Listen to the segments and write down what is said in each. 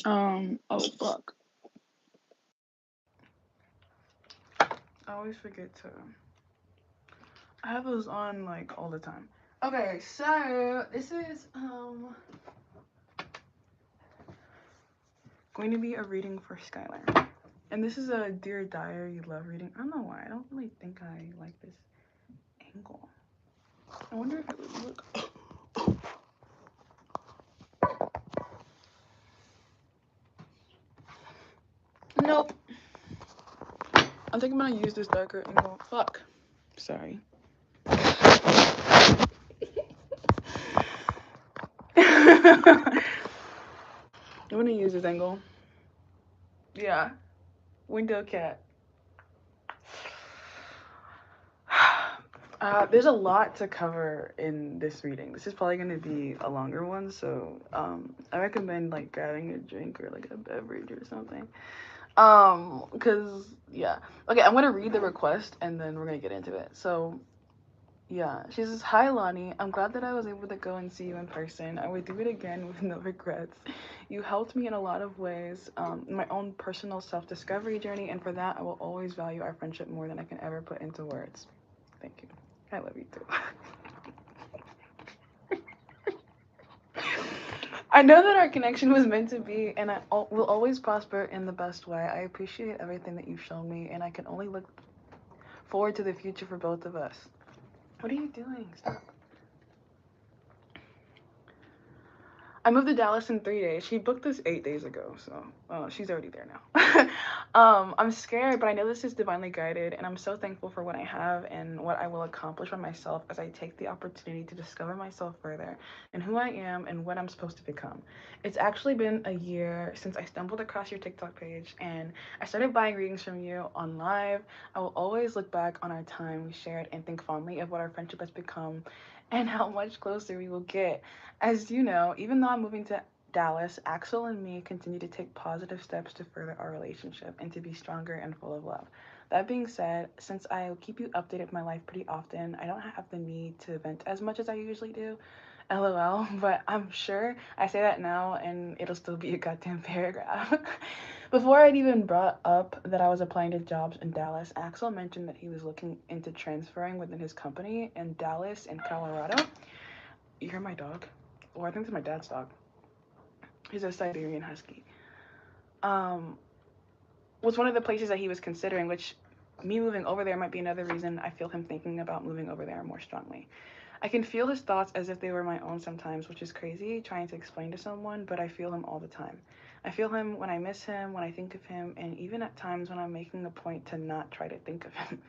Oh fuck. I always forget to. I have those on like all the time. Okay, so this is going to be a reading for Skylar. And this is a Dear Diary love reading. I don't know why. I don't really think I like this angle. I wonder if it would look. Nope. I think I'm gonna use this darker angle. Fuck. Sorry. I'm gonna use this angle. Yeah. Window cat. There's a lot to cover in this reading. This is probably going to be a longer one, so I recommend like grabbing a drink or like a beverage or something. Cause yeah. Okay, I'm gonna read the request and then we're gonna get into it. So yeah, she says, "Hi Lonnie, I'm glad that I was able to go and see you in person. I would do it again with no regrets. You helped me in a lot of ways, in my own personal self-discovery journey, and for that I will always value our friendship more than I can ever put into words. Thank you. I love you too." I know that our connection was meant to be, and I will always prosper in the best way. I appreciate everything that you've shown me, and I can only look forward to the future for both of us. What are you doing? Stop. I moved to Dallas in 3 days. She booked this 8 days ago, so she's already there now. I'm scared, but I know this is divinely guided, and I'm so thankful for what I have and what I will accomplish by myself as I take the opportunity to discover myself further and who I am and what I'm supposed to become. It's actually been a year since I stumbled across your TikTok page, and I started buying readings from you on live. I will always look back on our time we shared and think fondly of what our friendship has become and how much closer we will get. As you know, even though I'm moving to Dallas, Axel and me continue to take positive steps to further our relationship and to be stronger and full of love. That being said, since I keep you updated with my life pretty often, I don't have the need to vent as much as I usually do. LOL, but I'm sure I say that now and it'll still be a goddamn paragraph. Before I'd even brought up that I was applying to jobs in Dallas, Axel mentioned that he was looking into transferring within his company in Dallas and Colorado. You hear my dog? Or I think it's my dad's dog. He's a Siberian Husky. Um, was one of the places that he was considering, which me moving over there might be another reason I feel him thinking about moving over there more strongly. I can feel his thoughts as if they were my own sometimes, which is crazy trying to explain to someone, but I feel him all the time. I feel him when I miss him, when I think of him, and even at times when I'm making a point to not try to think of him.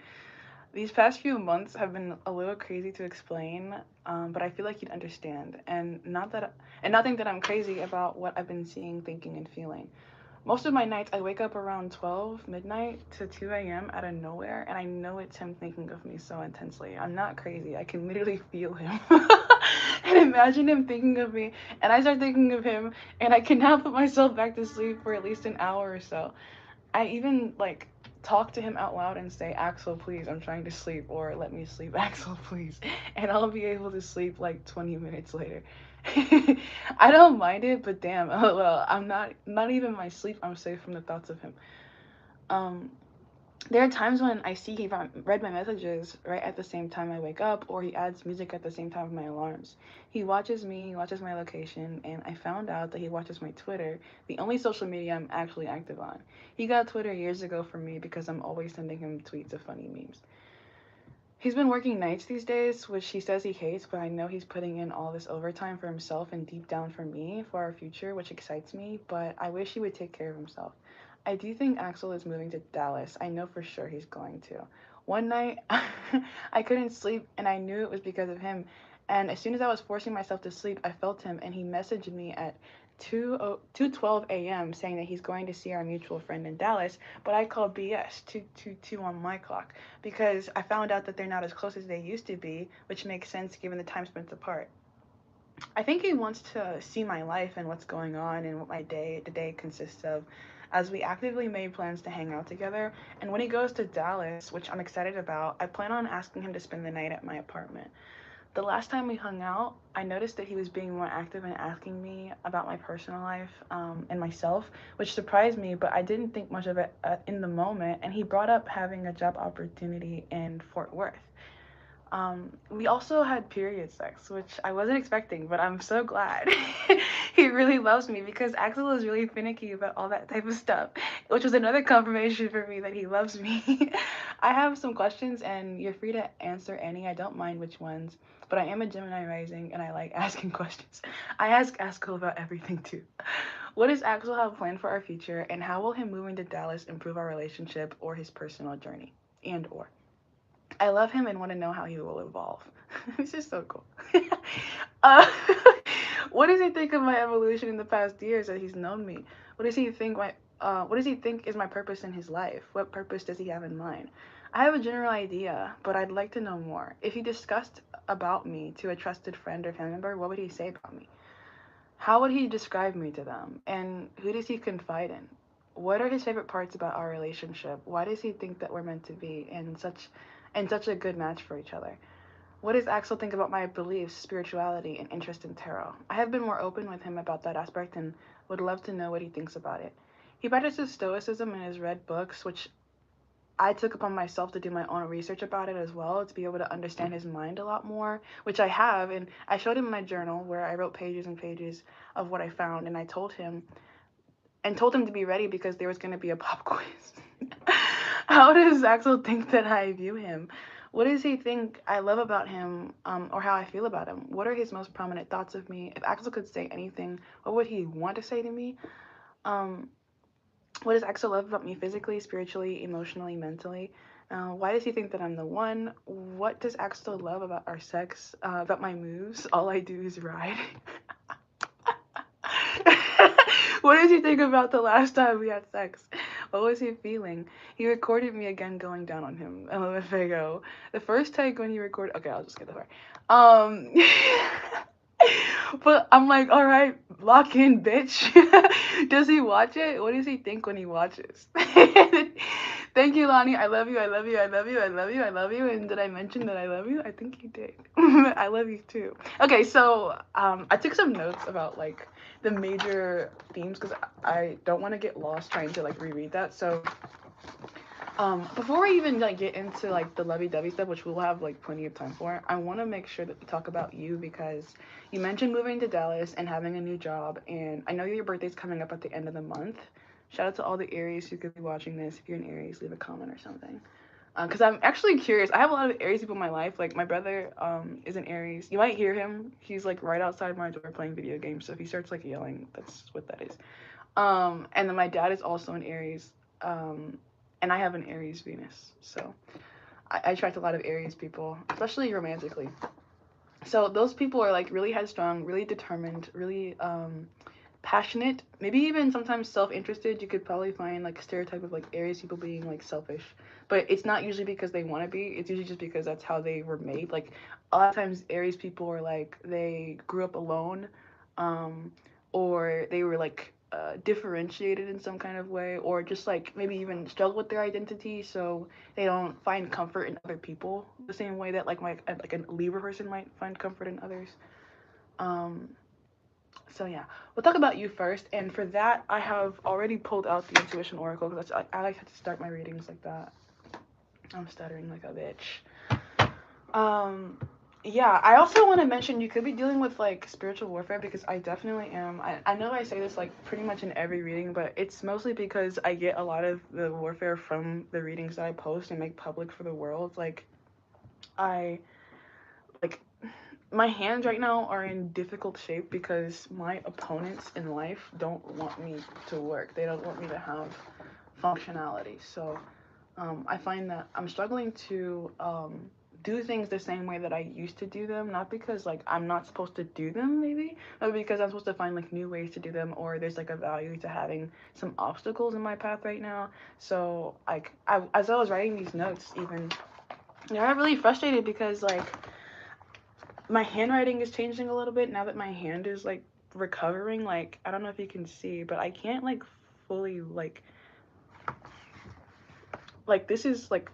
These past few months have been a little crazy to explain, but I feel like you'd understand, and not think that I'm crazy about what I've been seeing, thinking, and feeling. Most of my nights, I wake up around 12 midnight to 2 a.m. out of nowhere, and I know it's him thinking of me so intensely. I'm not crazy. I can literally feel him. And imagine him thinking of me, and I start thinking of him, and I cannot put myself back to sleep for at least an hour or so. I even like talk to him out loud and say, "Axel, please, I'm trying to sleep," or "Let me sleep, Axel, please," and I'll be able to sleep like 20 minutes later. I don't mind it, but damn, well, I'm not even my sleep. I'm safe from the thoughts of him. Um, there are times when I see he read my messages right at the same time I wake up, or he adds music at the same time of my alarms. He watches me, he watches my location, and I found out that he watches my Twitter, the only social media I'm actually active on. He got Twitter years ago for me because I'm always sending him tweets of funny memes. He's been working nights these days, which he says he hates, but I know he's putting in all this overtime for himself and deep down for me, for our future, which excites me, but I wish he would take care of himself. I do think Axel is moving to Dallas. I know for sure he's going to. One night, I couldn't sleep, and I knew it was because of him. And as soon as I was forcing myself to sleep, I felt him, and he messaged me at 2:12 a.m. saying that he's going to see our mutual friend in Dallas, but I called BS 2:22 on my clock because I found out that they're not as close as they used to be, which makes sense given the time spent apart. I think he wants to see my life and what's going on and what my day to day consists of, as we actively made plans to hang out together. And when he goes to Dallas, which I'm excited about, I plan on asking him to spend the night at my apartment. The last time we hung out, I noticed that he was being more active in asking me about my personal life and myself, which surprised me, but I didn't think much of it in the moment. And he brought up having a job opportunity in Fort Worth. We also had period sex, which I wasn't expecting, but I'm so glad. He really loves me because Axel is really finicky about all that type of stuff, which was another confirmation for me that he loves me. I have some questions, and you're free to answer any. I don't mind which ones, but I am a Gemini rising, and I like asking questions. I ask Axel about everything too. What does Axel have planned for our future, and how will him moving to Dallas improve our relationship or his personal journey? And or I love him and want to know how he will evolve. This is so cool. uh, what does he think of my evolution in the past years that he's known me? What does he think what does he think is my purpose in his life? What purpose does he have in mind? I have a general idea, but I'd like to know more. If he discussed about me to a trusted friend or family member, what would he say about me? How would he describe me to them? And who does he confide in? What are his favorite parts about our relationship? Why does he think that we're meant to be such a good match for each other? What does Axel think about my beliefs, spirituality, and interest in tarot? I have been more open with him about that aspect and would love to know what he thinks about it. He practices stoicism and has read books, which I took upon myself to do my own research about it as well, to be able to understand his mind a lot more, which I have. And I showed him my journal where I wrote pages and pages of what I found, and I told him to be ready because there was going to be a pop quiz. How does Axel think that I view him? What does he think I love about him, or how I feel about him? What are his most prominent thoughts of me? If Axel could say anything, what would he want to say to me? Um, what does Axel love about me physically, spiritually, emotionally, mentally? Why does he think that I'm the one? What does Axel love about our sex? About my moves? All I do is ride. What does he think about the last time we had sex? What was he feeling? He recorded me again going down on him. LMFAO. The first take when he recorded. Okay, I'll just get the part. Um. But I'm like, all right, lock in, bitch. Does he watch it? What does he think when he watches? Thank you, Lonnie. I love you. I love you. I love you. I love you. I love you. And did I mention that I love you? I think you did. I love you too. Okay, so I took some notes about like the major themes because I don't want to get lost trying to like reread that. So before we even like get into like the lovey-dovey stuff, which we'll have like plenty of time for, I want to make sure that we talk about you because you mentioned moving to Dallas and having a new job, and I know your birthday's coming up at the end of the month. Shout out to all the Aries who could be watching this. If you're an Aries, leave a comment or something. Because I'm actually curious. I have a lot of Aries people in my life. Like my brother is an Aries. You might hear him. He's like right outside my door playing video games. So if he starts like yelling, that's what that is. And then my dad is also an Aries. And I have an Aries Venus. So I attract a lot of Aries people, especially romantically. So those people are like really headstrong, really determined, really passionate, maybe even sometimes self-interested. You could probably find like a stereotype of like Aries people being like selfish, but it's not usually because they want to be. It's usually just because that's how they were made. Like a lot of times Aries people are like they grew up alone, or they were like differentiated in some kind of way, or just like maybe even struggle with their identity, so they don't find comfort in other people the same way that like a Libra person might find comfort in others. Um, so yeah, we'll talk about you first, and for that, I have already pulled out the Intuition Oracle because I like to start my readings like that. I'm stuttering like a bitch. Yeah, I also want to mention you could be dealing with like spiritual warfare because I definitely am. I know I say this like pretty much in every reading, but it's mostly because I get a lot of the warfare from the readings that I post and make public for the world. Like, I like my hands right now are in difficult shape because my opponents in life don't want me to work. They don't want me to have functionality. So I find that I'm struggling to do things the same way that I used to do them, not because like I'm not supposed to do them maybe, but because I'm supposed to find like new ways to do them, or there's like a value to having some obstacles in my path right now. So like as I was writing these notes even, I got really frustrated because like my handwriting is changing a little bit now that my hand is like recovering. Like I don't know if you can see, but I can't fully like this is like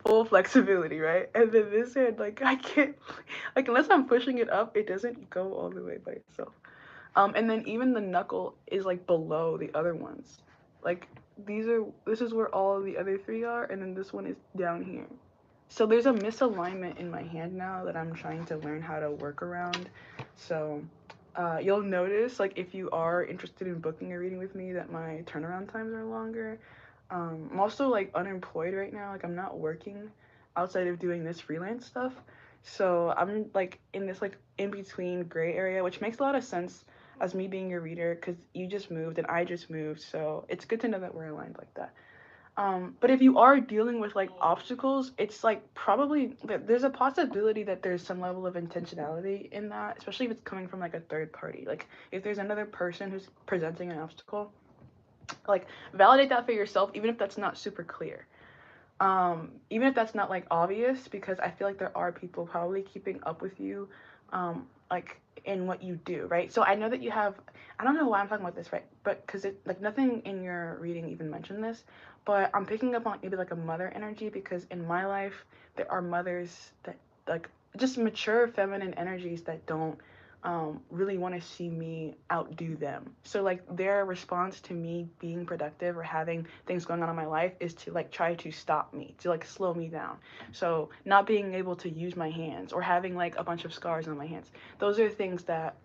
full flexibility, right? And then this hand, like I can't, like unless I'm pushing it up, it doesn't go all the way by itself. And then even the knuckle is like below the other ones. Like this is where all the other three are, and then this one is down here. So there's a misalignment in my hand now that I'm trying to learn how to work around. So you'll notice, like, if you are interested in booking a reading with me, that my turnaround times are longer. I'm also like unemployed right now. Like I'm not working outside of doing this freelance stuff. So I'm like in this like in between gray area, which makes a lot of sense as me being your reader because you just moved and I just moved. So it's good to know that we're aligned like that. But if you are dealing with like obstacles, it's like probably there's a possibility that there's some level of intentionality in that, especially if it's coming from like a third party. Like if there's another person who's presenting an obstacle, like validate that for yourself, even if that's not super clear. Even if that's not like obvious, because I feel like there are people probably keeping up with you, like in what you do, right? So I know that you have, I don't know why I'm talking about this, right? But because it like nothing in your reading even mentioned this, but I'm picking up on maybe like a mother energy because in my life there are mothers that like just mature feminine energies that don't really want to see me outdo them. So like their response to me being productive or having things going on in my life is to like try to stop me, to like slow me down. So not being able to use my hands or having like a bunch of scars on my hands. Those are things that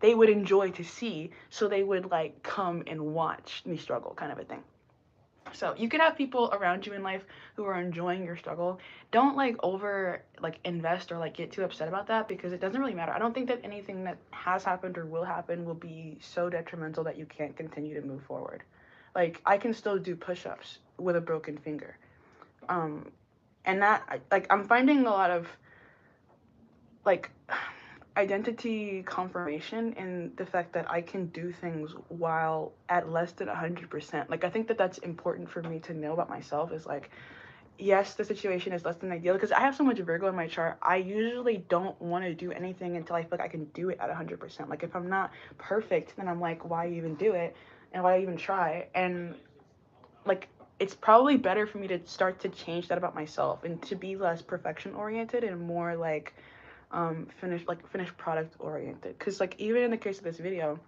they would enjoy to see, so they would like come and watch me struggle kind of a thing. So you could have people around you in life who are enjoying your struggle. Don't like over like invest or like get too upset about that because it doesn't really matter. I don't think that anything that has happened or will be so detrimental that you can't continue to move forward. Like I can still do push-ups with a broken finger. Um and that like I'm finding a lot of like identity confirmation in the fact that I can do things while at less than 100%. Like I think that that's important for me to know about myself is like yes, the situation is less than ideal because I have so much Virgo in my chart. I usually don't want to do anything until I feel like I can do it at 100%. Like if I'm not perfect, then I'm like, why even do it? And why even try? And like it's probably better for me to start to change that about myself and to be less perfection oriented and more like finished product oriented. Because like even in the case of this video,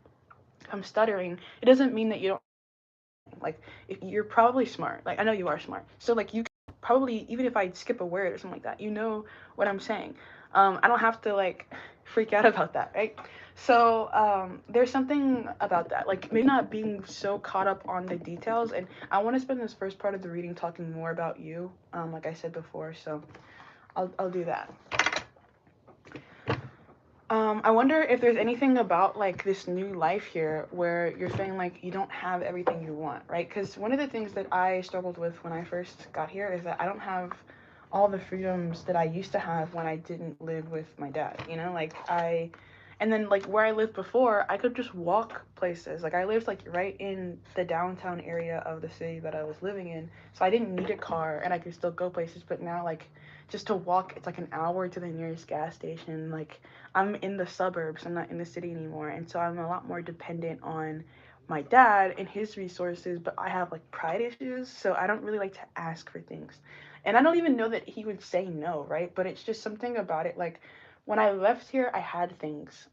if I'm stuttering, it doesn't mean that you don't like if you're probably smart. Like I know you are smart. So like you can probably even if I skip a word or something like that, you know what I'm saying. I don't have to like freak out about that, right? So there's something about that, like maybe not being so caught up on the details. And I want to spend this first part of the reading talking more about you, like I said before. So I'll do that. I wonder if there's anything about like this new life here where you're feeling like you don't have everything you want, right? Because one of the things that I struggled with when I first got here is that I don't have all the freedoms that I used to have when I didn't live with my dad, you know? And then like where I lived before, I could just walk places. Like I lived like right in the downtown area of the city that I was living in. So I didn't need a car and I could still go places. But now like just to walk, it's like an hour to the nearest gas station. Like I'm in the suburbs, I'm not in the city anymore. And so I'm a lot more dependent on my dad and his resources, but I have like pride issues. So I don't really like to ask for things. And I don't even know that he would say no, right? But it's just something about it. Like when I left here, I had things.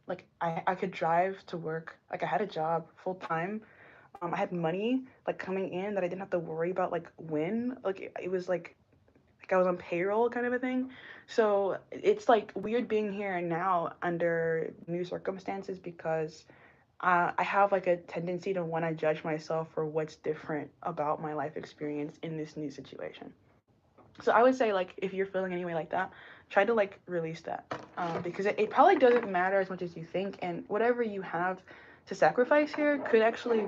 Like I could drive to work. Like I had a job full time. I had money like coming in that I didn't have to worry about like when. Like it was like I was on payroll kind of a thing. So it's like weird being here now under new circumstances because I have like a tendency to want to judge myself for what's different about my life experience in this new situation. So I would say like if you're feeling any way like that, try to like release that because it probably doesn't matter as much as you think, and whatever you have to sacrifice here could actually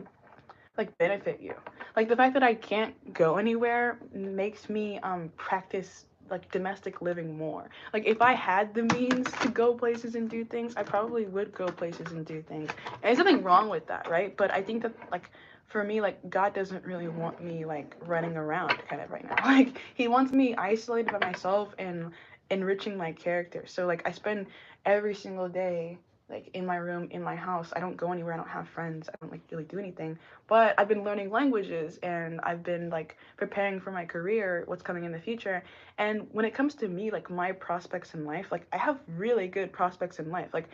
like benefit you. Like the fact that I can't go anywhere makes me practice like domestic living more. Like if I had the means to go places and do things, I probably would go places and do things. And there's nothing wrong with that, right? But I think that like for me, like God doesn't really want me like running around kind of right now. Like he wants me isolated by myself and enriching my character. So like I spend every single day like in my room, in my house. I don't go anywhere. I don't have friends. I don't like really do anything. But I've been learning languages and I've been like preparing for my career, what's coming in the future. And when it comes to me, like my prospects in life, like I have really good prospects in life. Like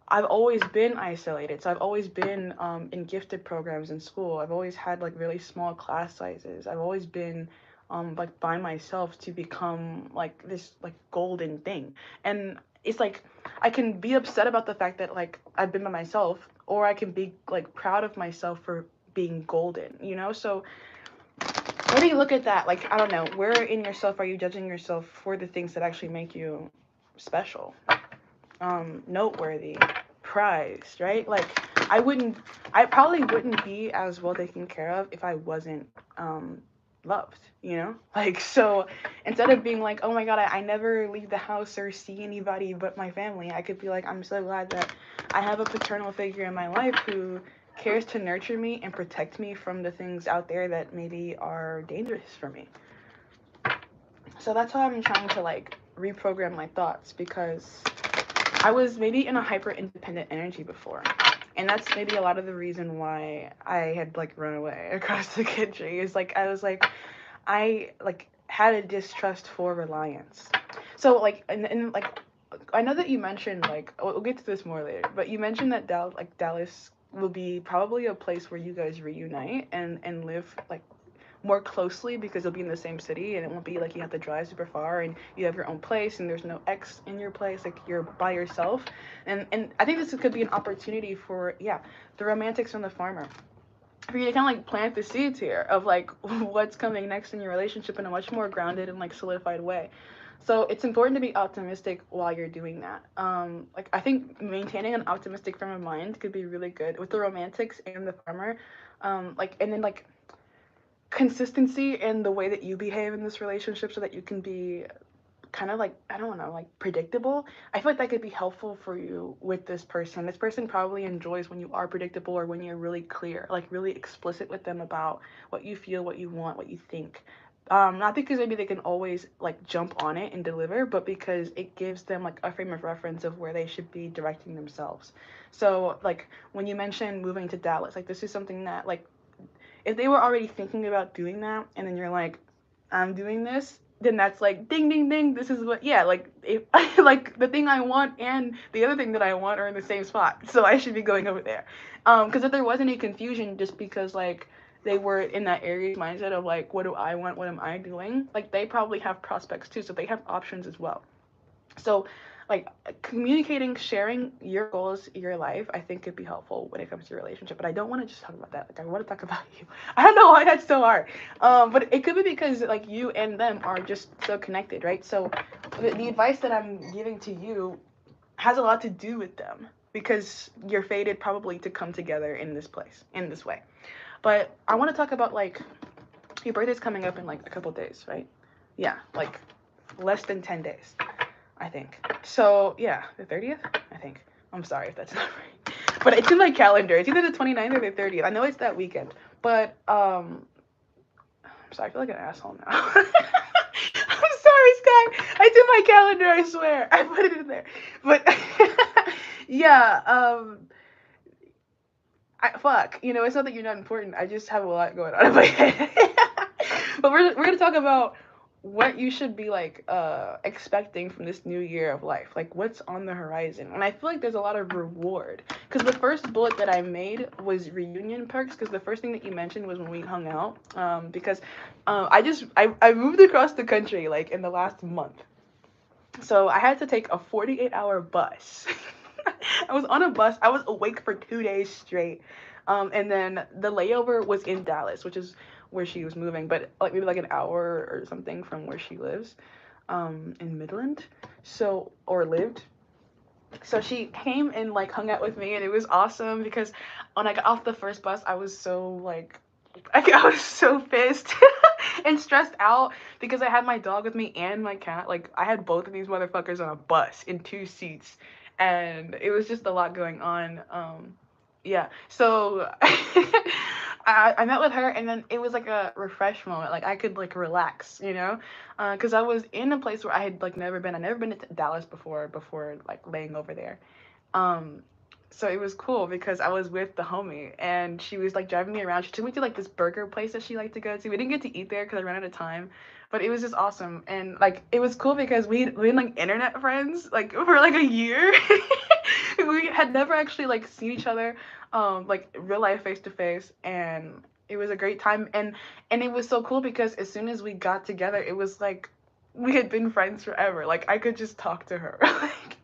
I've always been isolated. So I've always been in gifted programs in school. I've always had like really small class sizes. I've always been like by myself to become like this like golden thing. And it's like I can be upset about the fact that like I've been by myself, or I can be like proud of myself for being golden, you know? So what do you look at that? Like, I don't know, where in yourself are you judging yourself for the things that actually make you special, noteworthy, prized, right? Like, I probably wouldn't be as well taken care of if I wasn't loved, you know? Like, so instead of being like, oh my God, I never leave the house or see anybody but my family, I could be like, I'm so glad that I have a paternal figure in my life who cares to nurture me and protect me from the things out there that maybe are dangerous for me. So that's how I'm trying to like reprogram my thoughts, because I was maybe in a hyper independent energy before. And that's maybe a lot of the reason why I had like run away across the country. Is like I was like I like had a distrust for reliance. So like and like I know that you mentioned like we'll get to this more later, but you mentioned that Dallas will be probably a place where you guys reunite and live like more closely, because you'll be in the same city and it won't be like you have to drive super far and you have your own place and there's no ex in your place, like you're by yourself. And I think this could be an opportunity for, yeah, the romantics from the farmer, for you to kind of like plant the seeds here of like what's coming next in your relationship in a much more grounded and like solidified way. So it's important to be optimistic while you're doing that. Like I think maintaining an optimistic frame of mind could be really good with the romantics and the farmer. Like and then like consistency in the way that you behave in this relationship so that you can be kind of like, I don't know, like predictable. I feel like that could be helpful for you with this person. This person probably enjoys when you are predictable, or when you're really clear, like really explicit with them about what you feel, what you want, what you think. Not because maybe they can always like jump on it and deliver, but because it gives them like a frame of reference of where they should be directing themselves. So like when you mentioned moving to Dallas, like this is something that like if they were already thinking about doing that and then you're like, I'm doing this, then that's like ding ding ding, this is what, yeah, like if like the thing I want and the other thing that I want are in the same spot, so I should be going over there. Because if there was any confusion just because like they were in that Aries mindset of like, what do I want, what am I doing, like they probably have prospects too, so they have options as well. So like communicating, sharing your goals, your life, I think could be helpful when it comes to your relationship. But I don't want to just talk about that. Like I want to talk about you. I don't know why that's so hard. But it could be because like you and them are just so connected, right? So the advice that I'm giving to you has a lot to do with them, because you're fated probably to come together in this place, in this way. But I want to talk about like your birthday's coming up in like a couple days, right? Yeah, like less than 10 days. I think. So, yeah, the 30th? I think. I'm sorry if that's not right. But it's in my calendar. It's either the 29th or the 30th. I know it's that weekend. But, I'm sorry, I feel like an asshole now. I'm sorry, Sky. It's in my calendar, I swear. I put it in there. But, yeah, fuck. You know, it's not that you're not important. I just have a lot going on in my head. But we're going to talk about what you should be like expecting from this new year of life, like what's on the horizon. And I feel like there's a lot of reward, because the first bullet that I made was reunion perks, because the first thing that you mentioned was when we hung out, because I moved across the country like in the last month, so I had to take a 48-hour bus. I was on a bus. I was awake for 2 days straight. And then the layover was in Dallas, which is where she was moving, but like maybe like an hour or something from where she lives, in Midland. So, or lived. So she came and like hung out with me, and it was awesome because when I got off the first bus, I was so like, I was so pissed and stressed out because I had my dog with me and my cat. Like I had both of these motherfuckers on a bus in 2 seats, and it was just a lot going on. Yeah. So I met with her, and then it was like a refresh moment. Like I could like relax, you know, because I was in a place where I had like never been. I never been to Dallas before like laying over there. So it was cool because I was with the homie and she was like driving me around. She took me to like this burger place that she liked to go to. We didn't get to eat there because I ran out of time, but it was just awesome. And like it was cool because we been like internet friends like for like a year. We had never actually like seen each other like real life face to face, and it was a great time. And it was so cool because as soon as we got together, it was like we had been friends forever. Like I could just talk to her. Like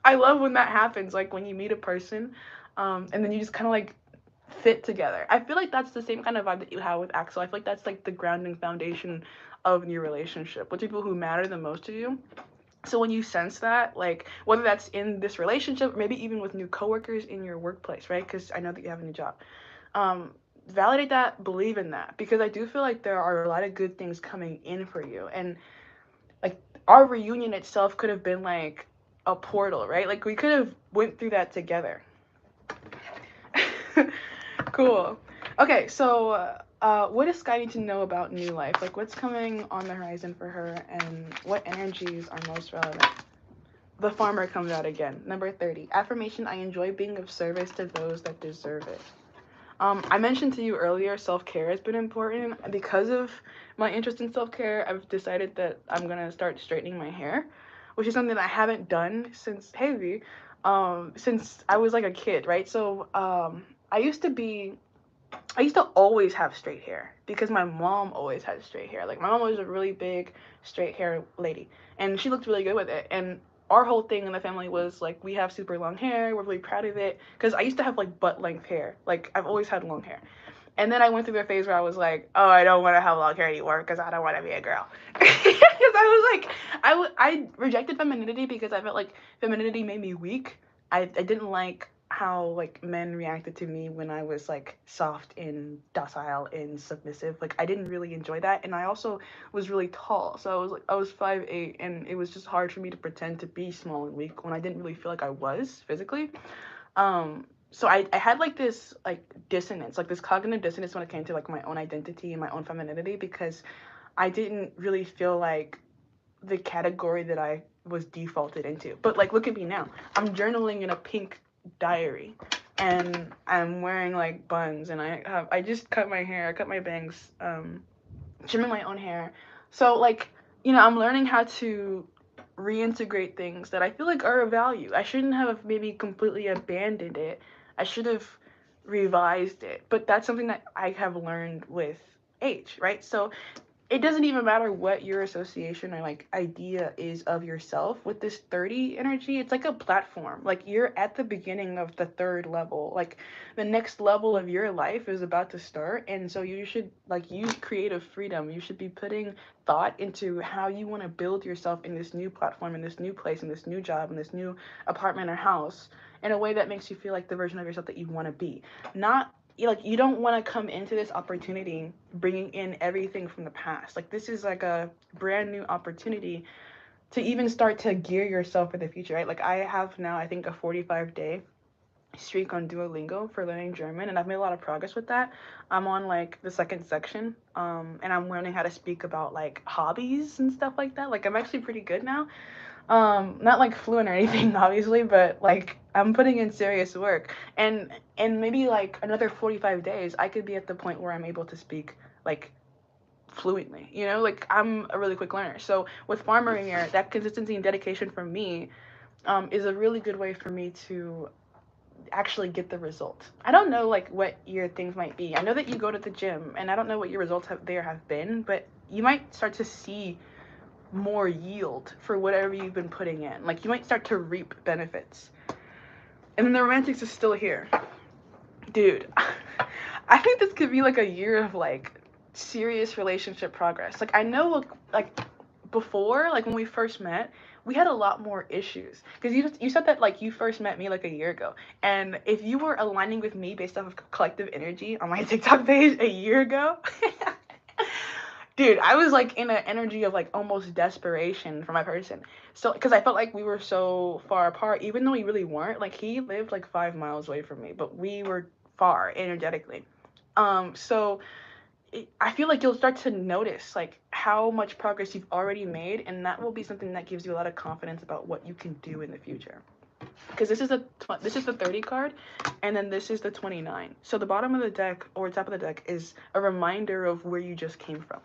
I love when that happens, like when you meet a person, and then you just kind of like fit together. I feel like that's the same kind of vibe that you have with Axel. I feel like that's like the grounding foundation of your relationship with people who matter the most to you. So when you sense that, like whether that's in this relationship, or maybe even with new coworkers in your workplace, right? Because I know that you have a new job. Um, Validate that, believe in that, because I do feel like there are a lot of good things coming in for you, and like our reunion itself could have been like a portal, right? Like we could have went through that together. Cool. Okay, so what does Sky need to know about new life? Like what's coming on the horizon for her, and what energies are most relevant? The farmer comes out again. Number 30. Affirmation: I enjoy being of service to those that deserve it. I mentioned to you earlier, self-care has been important. Because of my interest in self-care, I've decided that I'm gonna start straightening my hair, which is something that I haven't done since Heavy, since I was like a kid, right? So I used to be, I used to always have straight hair because my mom always had straight hair. Like my mom was a really big straight hair lady, and she looked really good with it. And our whole thing in the family was like we have super long hair. We're really proud of it because I used to have like butt length hair. Like I've always had long hair. And then I went through a phase where I was like, oh, I don't want to have long hair anymore because I don't want to be a girl. Because I was like, I rejected femininity because I felt like femininity made me weak. I didn't like how like men reacted to me when I was like soft and docile and submissive. Like I didn't really enjoy that, and I also was really tall, so I was 5'8", and it was just hard for me to pretend to be small and weak when I didn't really feel like I was physically. So I had like this like dissonance, like this cognitive dissonance when it came to like my own identity and my own femininity, because I didn't really feel like the category that I was defaulted into. But like look at me now. I'm journaling in a pink diary, and I'm wearing like buns, and I just cut my hair, I cut my bangs, trimming my own hair. So like, you know, I'm learning how to reintegrate things that I feel like are of value. I shouldn't have maybe completely abandoned it. I should have revised it. But that's something that I have learned with age, right? So it doesn't even matter what your association or like idea is of yourself with this 30 energy. It's like a platform. Like you're at the beginning of the third level. Like the next level of your life is about to start, and so you should like use creative freedom. You should be putting thought into how you want to build yourself in this new platform, in this new place, in this new job, in this new apartment or house, in a way that makes you feel like the version of yourself that you want to be. Not like you don't want to come into this opportunity bringing in everything from the past. Like this is like a brand new opportunity to even start to gear yourself for the future, right? Like I have now, I think, a 45-day streak on Duolingo for learning German, and I've made a lot of progress with that. I'm on like the second section, and I'm learning how to speak about like hobbies and stuff like that. Like I'm actually pretty good now. Not like fluent or anything, obviously, but like I'm putting in serious work, and maybe like another 45 days I could be at the point where I'm able to speak like fluently, you know. Like I'm a really quick learner. So with farmering here, that consistency and dedication from me is a really good way for me to actually get the result. I don't know like what your things might be. I know that you go to the gym, and I don't know what your results have been, but you might start to see more yield for whatever you've been putting in. Like you might start to reap benefits. And then the romantics is still here. Dude, I think this could be like a year of like serious relationship progress. Like I know like before, like when we first met, we had a lot more issues. Because you said that like you first met me like a year ago. And if you were aligning with me based off of collective energy on my TikTok page a year ago, dude, I was like in an energy of like almost desperation for my person. So, because I felt like we were so far apart, even though we really weren't. Like he lived like 5 miles away from me, but we were far energetically. So I feel like you'll start to notice like how much progress you've already made, and that will be something that gives you a lot of confidence about what you can do in the future. because this is the 30 card, and then this is the 29. So the bottom of the deck or top of the deck is a reminder of where you just came from.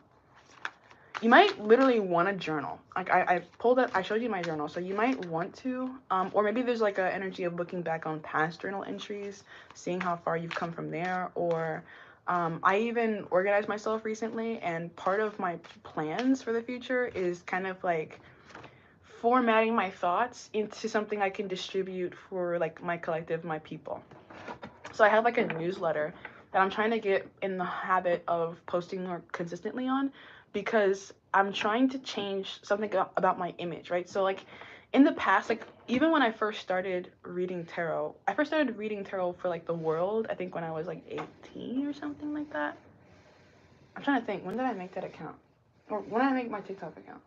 You might literally want a journal. Like I pulled up, I showed you my journal, so you might want to, or maybe there's like an energy of looking back on past journal entries, seeing how far you've come from there, or I even organized myself recently, and part of my plans for the future is kind of like formatting my thoughts into something I can distribute for like my collective, my people. So I have like a newsletter that I'm trying to get in the habit of posting more consistently on, because I'm trying to change something about my image, right? So like in the past, like even when I first started reading tarot, I first started reading tarot for like the world, I think when I was like 18 or something like that. I'm trying to think, when did I make that account? Or when did I make my TikTok account?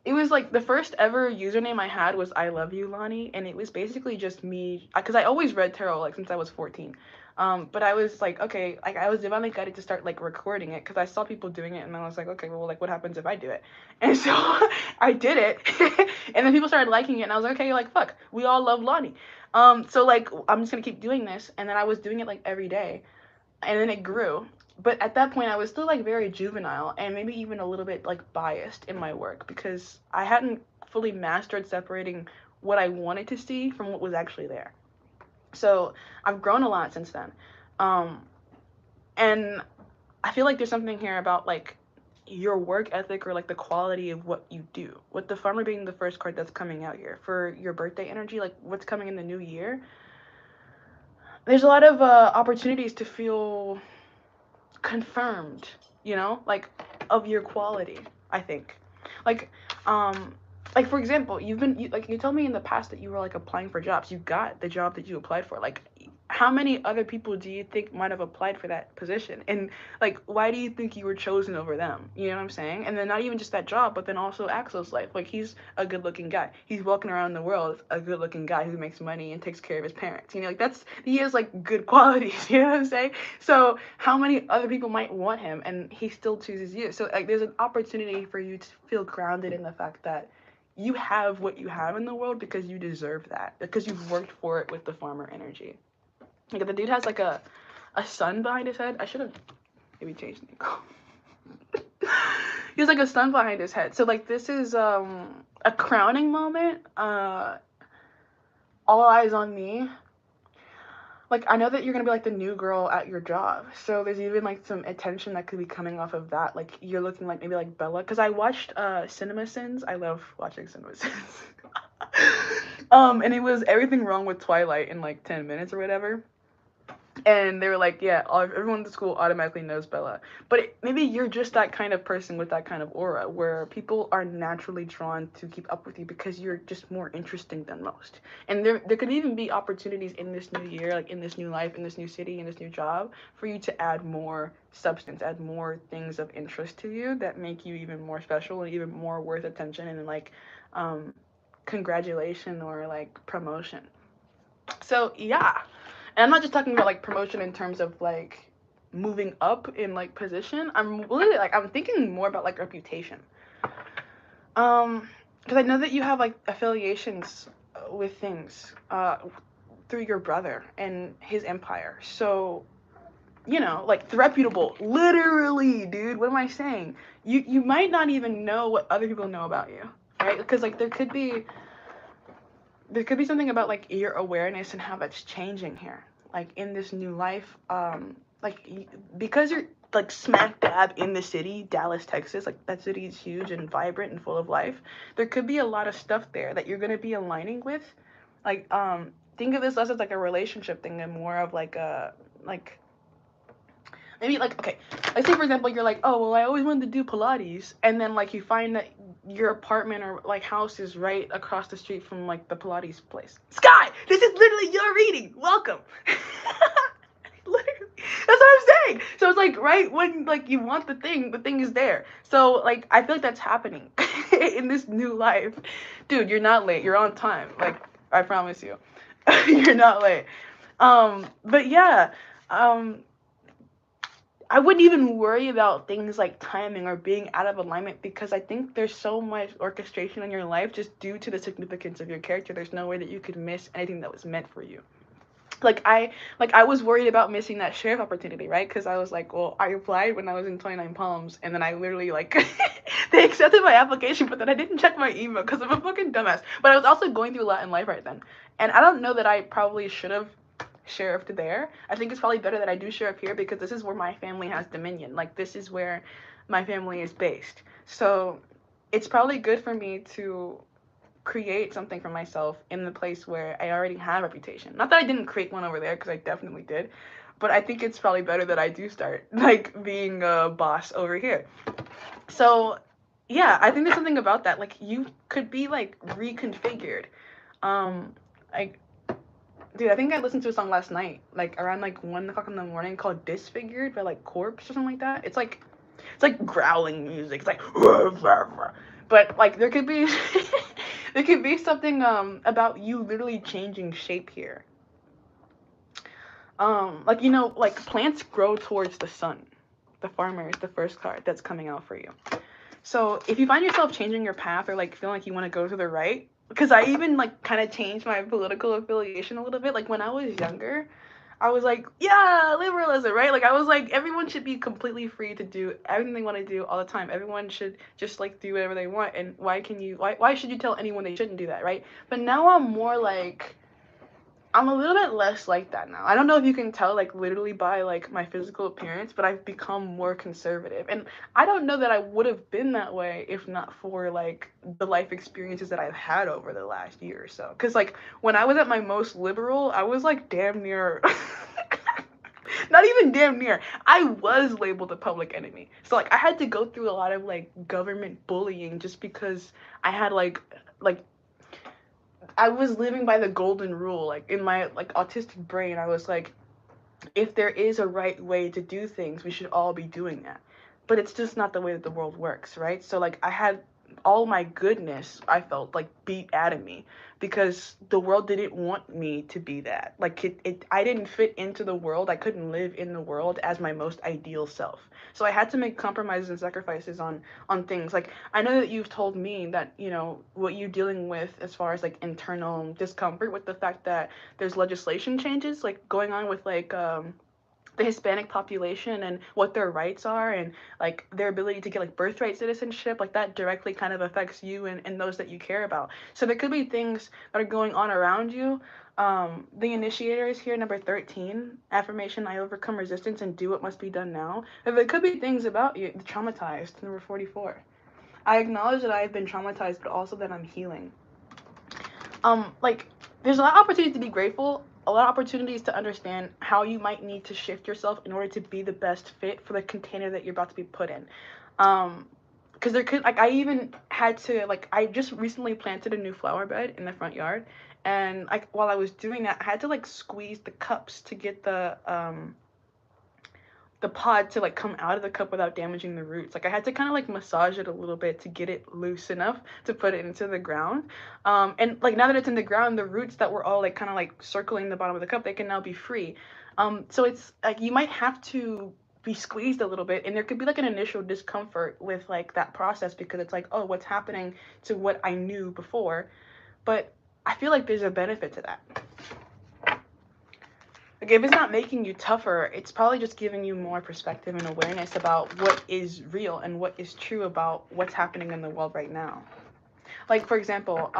It was like the first ever username I had was I love you, Lonnie, and it was basically just me, because I always read tarot like since I was 14. But I was like, okay, like I was divinely guided to start like recording it because I saw people doing it, and I was like, okay, well, like what happens if I do it? And so I did it, and then people started liking it, and I was like, okay, like fuck, we all love Lonnie. So like I'm just gonna keep doing this, and then I was doing it like every day, and then it grew. But at that point I was still like very juvenile and maybe even a little bit like biased in my work because I hadn't fully mastered separating what I wanted to see from what was actually there. So I've grown a lot since then. um and I feel like there's something here about like your work ethic or like the quality of what you do, with the farmer being the first card that's coming out here for your birthday energy, like what's coming in the new year. There's a lot of opportunities to feel confirmed, you know, like of your quality, I think. Like, um, like for example, like you told me in the past that you were like applying for jobs. You got the job that you applied for. Like, how many other people do you think might have applied for that position? And like, why do you think you were chosen over them? You know what I'm saying? And then not even just that job, but then also Axel's life. Like, he's a good-looking guy. He's walking around the world, a good-looking guy who makes money and takes care of his parents. You know, like he has like good qualities. You know what I'm saying? So how many other people might want him, and he still chooses you? So like, there's an opportunity for you to feel grounded in the fact that you have what you have in the world because you deserve that, because you've worked for it with the farmer energy. Like the dude has like a sun behind his head. I should have maybe changed it. He has like a sun behind his head. So like this is a crowning moment. All eyes on me. Like I know that you're gonna be like the new girl at your job. So there's even like some attention that could be coming off of that. Like you're looking like maybe like Bella. Cause I watched Cinema Sins. I love watching Cinema Sins. And it was everything wrong with Twilight in like 10 minutes or whatever. And they were like, yeah, everyone in the school automatically knows Bella. But maybe you're just that kind of person with that kind of aura where people are naturally drawn to keep up with you because you're just more interesting than most. And there could even be opportunities in this new year, like in this new life, in this new city, in this new job, for you to add more substance, add more things of interest to you that make you even more special and even more worth attention and like congratulation or like promotion. So yeah. And I'm not just talking about like promotion in terms of like moving up in like position. I'm really like I'm thinking more about like reputation. Because I know that you have like affiliations with things through your brother and his empire. So you know, like the reputable, literally, dude. What am I saying? You might not even know what other people know about you, right? Because like there could be something about like your awareness and how that's changing here, like in this new life. Like because you're like smack dab in the city, Dallas, Texas, like that city is huge and vibrant and full of life. There could be a lot of stuff there that you're gonna be aligning with. Like think of this less as like a relationship thing and more of like a like maybe like okay, let's say for example you're like, oh well I always wanted to do Pilates, and then like you find that your apartment or like house is right across the street from like the Pilates place. Sky, this is literally your reading, welcome. Literally, that's what I'm saying. So it's like right when like you want the thing is there. So like I feel like that's happening in this new life. Dude, you're not late, you're on time, like I promise you. You're not late. But yeah, um I wouldn't even worry about things like timing or being out of alignment, because I think there's so much orchestration in your life just due to the significance of your character. There's no way that you could miss anything that was meant for you. I was worried about missing that sheriff opportunity, right? Because I was like, well, I applied when I was in 29 Palms, and then I literally like they accepted my application, but then I didn't check my email because I'm a fucking dumbass. But I was also going through a lot in life right then, and I don't know that I probably should have sheriffed there. I think it's probably better that I do sheriff here, because this is where my family has dominion. Like, this is where my family is based. So it's probably good for me to create something for myself in the place where I already have a reputation. Not that I didn't create one over there, because I definitely did, but I think it's probably better that I do start like being a boss over here. So yeah, I think there's something about that. Like, you could be like reconfigured. Like, dude, I think I listened to a song last night, like around like 1 o'clock in the morning, called "Disfigured" by like Corpse or something like that. It's like growling music. It's like, but like there could be there could be something about you literally changing shape here. Like, you know, like plants grow towards the sun. The Farmer is the first card that's coming out for you. So if you find yourself changing your path, or like feeling like you want to go to the right, because I even like kind of changed my political affiliation a little bit. Like, when I was younger, I was like, yeah, liberalism, right? Like, I was like, everyone should be completely free to do everything they want to do all the time. Everyone should just like do whatever they want. And why should you tell anyone they shouldn't do that, right? But now I'm more like, I'm a little bit less like that now. I don't know if you can tell, like, literally by, like, my physical appearance, but I've become more conservative. And I don't know that I would have been that way if not for, like, the life experiences that I've had over the last year or so. Because, like, when I was at my most liberal, I was, like, damn near... Not even damn near. I was labeled a public enemy. So, like, I had to go through a lot of, like, government bullying just because I had, like I was living by the golden rule. Like, in my like autistic brain, I was like, if there is a right way to do things, we should all be doing that. But it's just not the way that the world works, right? So like, I had all my goodness, I felt like, beat out of me, because the world didn't want me to be that. Like, I didn't fit into the world. I couldn't live in the world as my most ideal self. So I had to make compromises and sacrifices on things. Like, I know that you've told me that, you know, what you're dealing with as far as like internal discomfort with the fact that there's legislation changes like going on with like the Hispanic population and what their rights are, and like their ability to get like birthright citizenship, like that directly kind of affects you and those that you care about. So there could be things that are going on around you. The initiator is here, number 13, affirmation: I overcome resistance and do what must be done now. And there could be things about you, traumatized, number 44. I acknowledge that I have been traumatized, but also that I'm healing. Like, there's a lot of opportunities to be grateful, a lot of opportunities to understand how you might need to shift yourself in order to be the best fit for the container that you're about to be put in. Because there could, like, I even had to, like, I just recently planted a new flower bed in the front yard, and like while I was doing that, I had to like squeeze the cups to get the pod to like come out of the cup without damaging the roots. Like, I had to kind of like massage it a little bit to get it loose enough to put it into the ground. And like, now that it's in the ground, the roots that were all like kind of like circling the bottom of the cup, they can now be free. So it's like, you might have to be squeezed a little bit, and there could be like an initial discomfort with like that process, because it's like, oh, what's happening to what I knew before? But I feel like there's a benefit to that. Like, if it's not making you tougher, it's probably just giving you more perspective and awareness about what is real and what is true about what's happening in the world right now. Like, for example,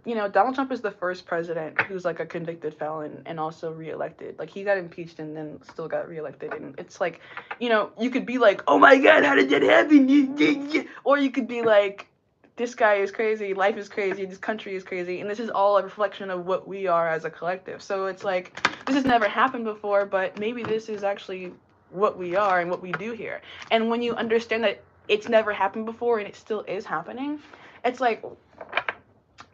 you know, Donald Trump is the first president who's like a convicted felon and also reelected. Like, he got impeached and then still got reelected. And it's like, you know, you could be like, oh my God, how did that happen? Or you could be like, this guy is crazy, life is crazy, this country is crazy, and this is all a reflection of what we are as a collective. So it's like, this has never happened before, but maybe this is actually what we are and what we do here. And when you understand that it's never happened before and it still is happening, it's like,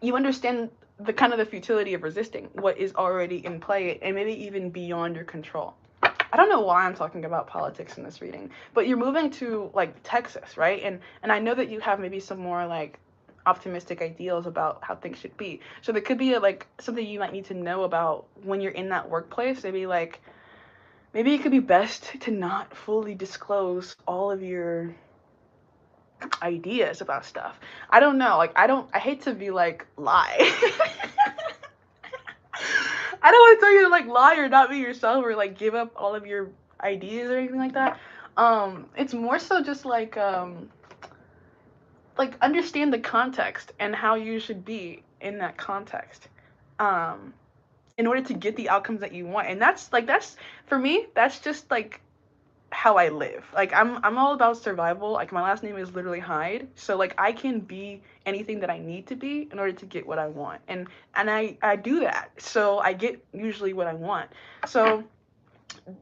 you understand the kind of the futility of resisting what is already in play, and maybe even beyond your control. I don't know why I'm talking about politics in this reading, but you're moving to like Texas, right? And I know that you have maybe some more like optimistic ideals about how things should be. So there could be like something you might need to know about when you're in that workplace. Maybe like maybe it could be best to not fully disclose all of your ideas about stuff. I don't know. Like, I hate to be like, lie. I don't want to tell you to like lie or not be yourself or like give up all of your ideas or anything like that. It's more so just like understand the context and how you should be in that context. In order to get the outcomes that you want. And that's for me, that's just like how I live. Like I'm all about survival. Like my last name is literally HYDE. So like I can be anything that I need to be in order to get what I want. And I do that. So I get usually what I want. So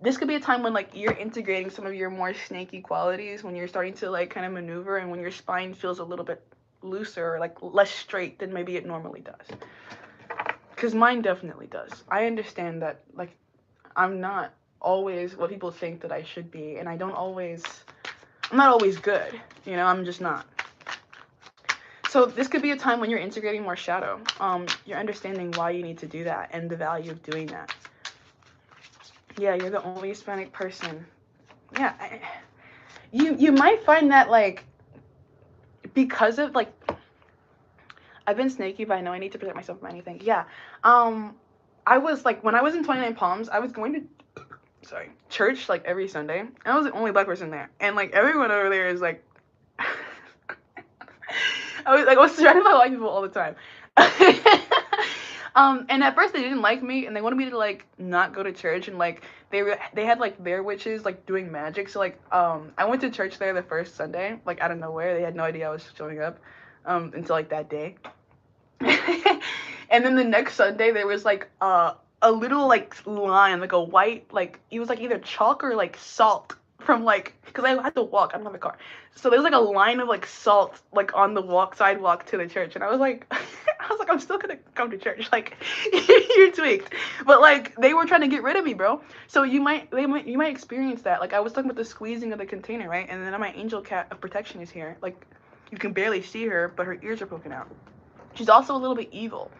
this could be a time when like you're integrating some of your more snaky qualities, when you're starting to like kind of maneuver and when your spine feels a little bit looser or like less straight than maybe it normally does. Because mine definitely does. I understand that like I'm not always what people think that I should be, and I'm not always good, you know, I'm just not. So this could be a time when you're integrating more shadow. You're understanding why you need to do that and the value of doing that. Yeah, you're the only Hispanic person. Yeah, you might find that like because of like I've been snaky, but I know I need to protect myself from anything. Yeah. I was like when I was in 29 Palms, I was going to church like every Sunday. And I was the only black person there. And like everyone over there is like I was surrounded by white people all the time. And at first they didn't like me and they wanted me to like not go to church and like they had like their witches like doing magic. So like I went to church there the first Sunday, like out of nowhere. They had no idea I was showing up until like that day. And then the next Sunday there was like a little like line, like a white, like it was like either chalk or like salt from like, because I had to walk, I don't have a car, so there's like a line of like salt like on the sidewalk to the church, and I was like I'm still gonna come to church, like you're tweaked. But like they were trying to get rid of me, bro. So you might experience that. Like I was talking about the squeezing of the container, right? And then my angel cat of protection is here. Like you can barely see her, but her ears are poking out. She's also a little bit evil.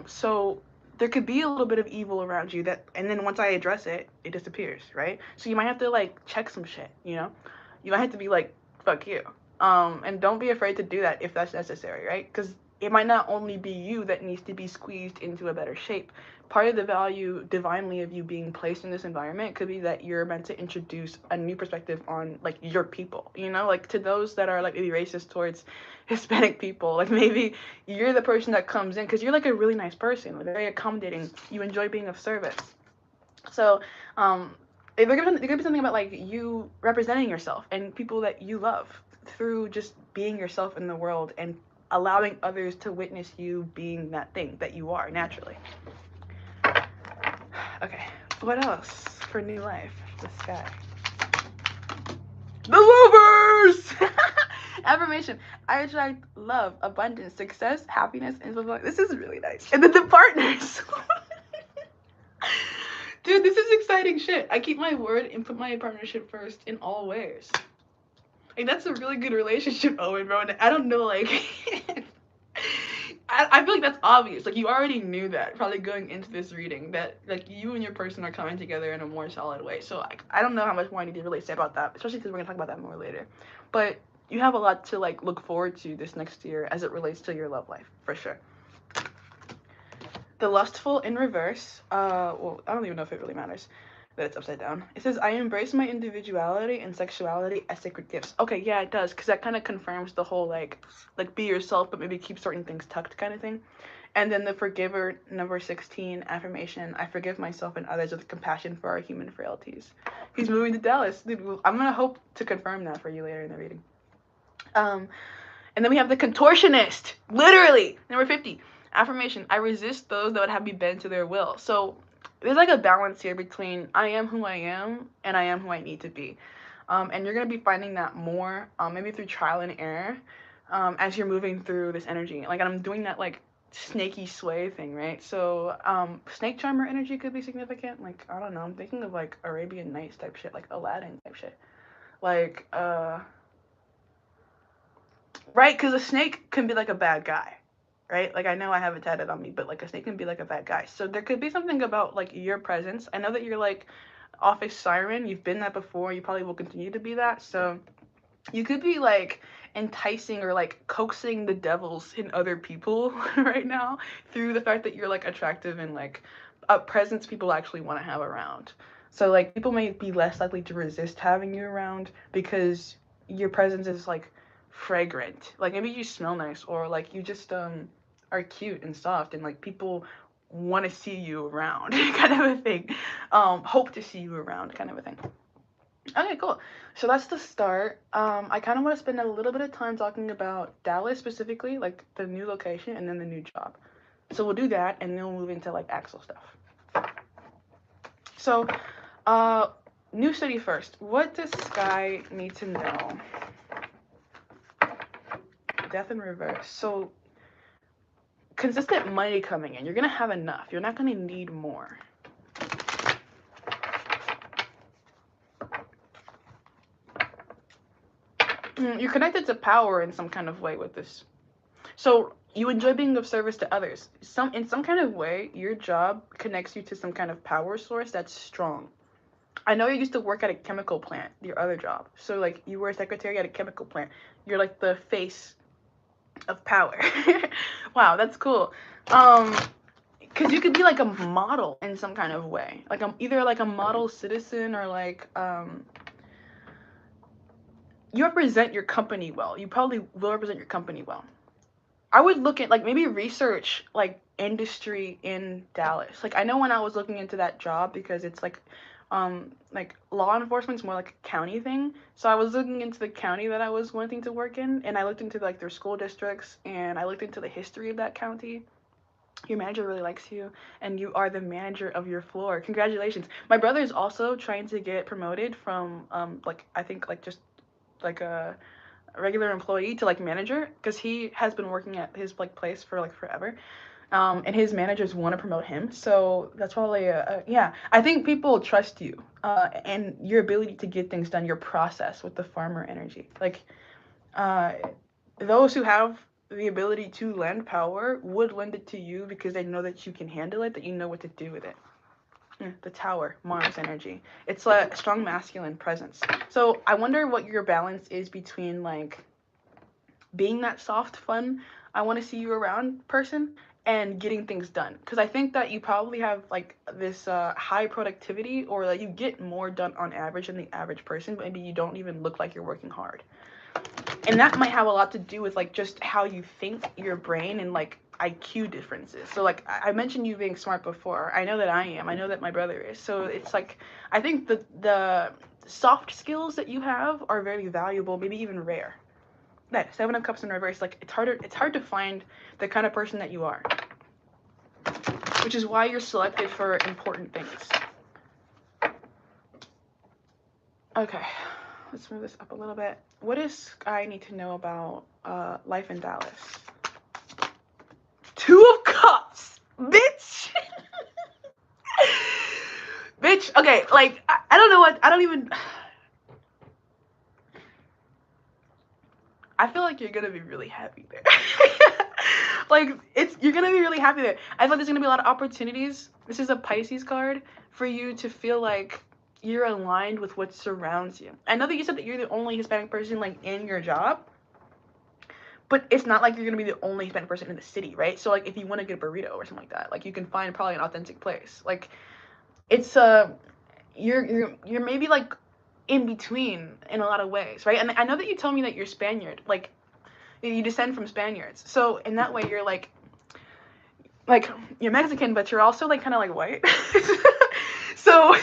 So there could be a little bit of evil around you that, and then once I address it, it disappears, right? So you might have to like check some shit, you know? You might have to be like, fuck you. And don't be afraid to do that if that's necessary, right? Because it might not only be you that needs to be squeezed into a better shape. Part of the value divinely of you being placed in this environment could be that you're meant to introduce a new perspective on like your people, you know, like to those that are like maybe racist towards Hispanic people, like maybe you're the person that comes in because you're like a really nice person, like, very accommodating, you enjoy being of service. So there could be something about like you representing yourself and people that you love through just being yourself in the world and allowing others to witness you being that thing that you are naturally. Okay, what else for new life? The sky. The lovers! Affirmation. I attract love, abundance, success, happiness, and fulfillment. This is really nice. And then the partners. Dude, this is exciting shit. I keep my word and put my partnership first in all ways. Like, that's a really good relationship, Owen, bro. And I don't know, like... I feel like that's obvious. Like, you already knew that, probably going into this reading, that, like, you and your person are coming together in a more solid way. So, like, I don't know how much more I need to really say about that, especially because we're going to talk about that more later. But you have a lot to, like, look forward to this next year as it relates to your love life, for sure. The lustful in reverse, well, I don't even know if it really matters that it's upside down. It says, I embrace my individuality and sexuality as sacred gifts. Okay, yeah, it does, because that kind of confirms the whole, like, be yourself, but maybe keep certain things tucked kind of thing. And then the forgiver, number 16, affirmation, I forgive myself and others with compassion for our human frailties. He's moving to Dallas. Dude, I'm going to hope to confirm that for you later in the reading. And then we have the contortionist, literally, number 50. Affirmation, I resist those that would have me bend to their will. So there's like a balance here between I am who I am and I am who I need to be. And you're going to be finding that more, maybe through trial and error, as you're moving through this energy. Like, I'm doing that, like, snaky sway thing, right? So, snake charmer energy could be significant. Like, I don't know, I'm thinking of, like, Arabian Nights type shit, like Aladdin type shit. Like, right? Because a snake can be, like, a bad guy. Right? Like, I know I have it tatted on me, but, like, a snake can be, like, a bad guy. So there could be something about, like, your presence. I know that you're, like, office siren. You've been that before. You probably will continue to be that. So you could be like enticing or like coaxing the devils in other people right now through the fact that you're like attractive and like a presence people actually want to have around. So like people may be less likely to resist having you around because your presence is like fragrant. Like maybe you smell nice or like you just are cute and soft and like people want to see you around kind of a thing. Hope to see you around kind of a thing. Okay, cool. So that's the start. I kind of want to spend a little bit of time talking about Dallas specifically, like the new location and then the new job. So we'll do that and then we'll move into like actual stuff. So, new city first. What does Sky need to know? Death in reverse. So, consistent money coming in. You're going to have enough. You're not going to need more. You're connected to power in some kind of way with this. So you enjoy being of service to others. In some kind of way, your job connects you to some kind of power source that's strong. I know you used to work at a chemical plant, your other job. So like you were a secretary at a chemical plant. You're like the face of power. Wow, that's cool. Because you could be like a model in some kind of way. Like either like a model citizen or like you represent your company well. You probably will represent your company well. I would look at like maybe research like industry in Dallas. Like I know when I was looking into that job because it's like law enforcement's more like a county thing. So I was looking into the county that I was wanting to work in and I looked into like their school districts and I looked into the history of that county. Your manager really likes you and you are the manager of your floor. Congratulations. My brother is also trying to get promoted from like I think like just like a regular employee to like manager because he has been working at his like place for like forever, and his managers want to promote him. So that's probably yeah. I think people trust you and your ability to get things done, your process with the farmer energy. Like those who have the ability to lend power would lend it to you because they know that you can handle it, that you know what to do with it. The Tower, Mars energy. It's a strong masculine presence. So I wonder what your balance is between like being that soft, fun, I want to see you around person and getting things done. Because I think that you probably have like this high productivity or that you get more done on average than the average person, but maybe you don't even look like you're working hard. And that might have a lot to do with like just how you think, your brain, and like IQ differences. So like I mentioned you being smart before. I know that I am. I know that my brother is. So it's like I think the soft skills that you have are very valuable, maybe even rare. That Seven of Cups in reverse, like it's hard to find the kind of person that you are. Which is why you're selected for important things. Okay. Let's move this up a little bit. What does Sky need to know about life in Dallas? Two of Cups, bitch. Bitch. Okay, like I don't know what. I don't even. I feel like you're gonna be really happy there. Like you're gonna be really happy there. I thought there's gonna be a lot of opportunities. This is a Pisces card for you to feel like you're aligned with what surrounds you. I know that you said that you're the only Hispanic person like in your job, but it's not like you're gonna be the only Hispanic person in the city, right? So like if you want to get a burrito or something like that, like you can find probably an authentic place. Like it's you're maybe like in between in a lot of ways, right? And I know that you told me that you're Spaniard, like you descend from Spaniards. So in that way you're like you're Mexican, but you're also like kind of like white. So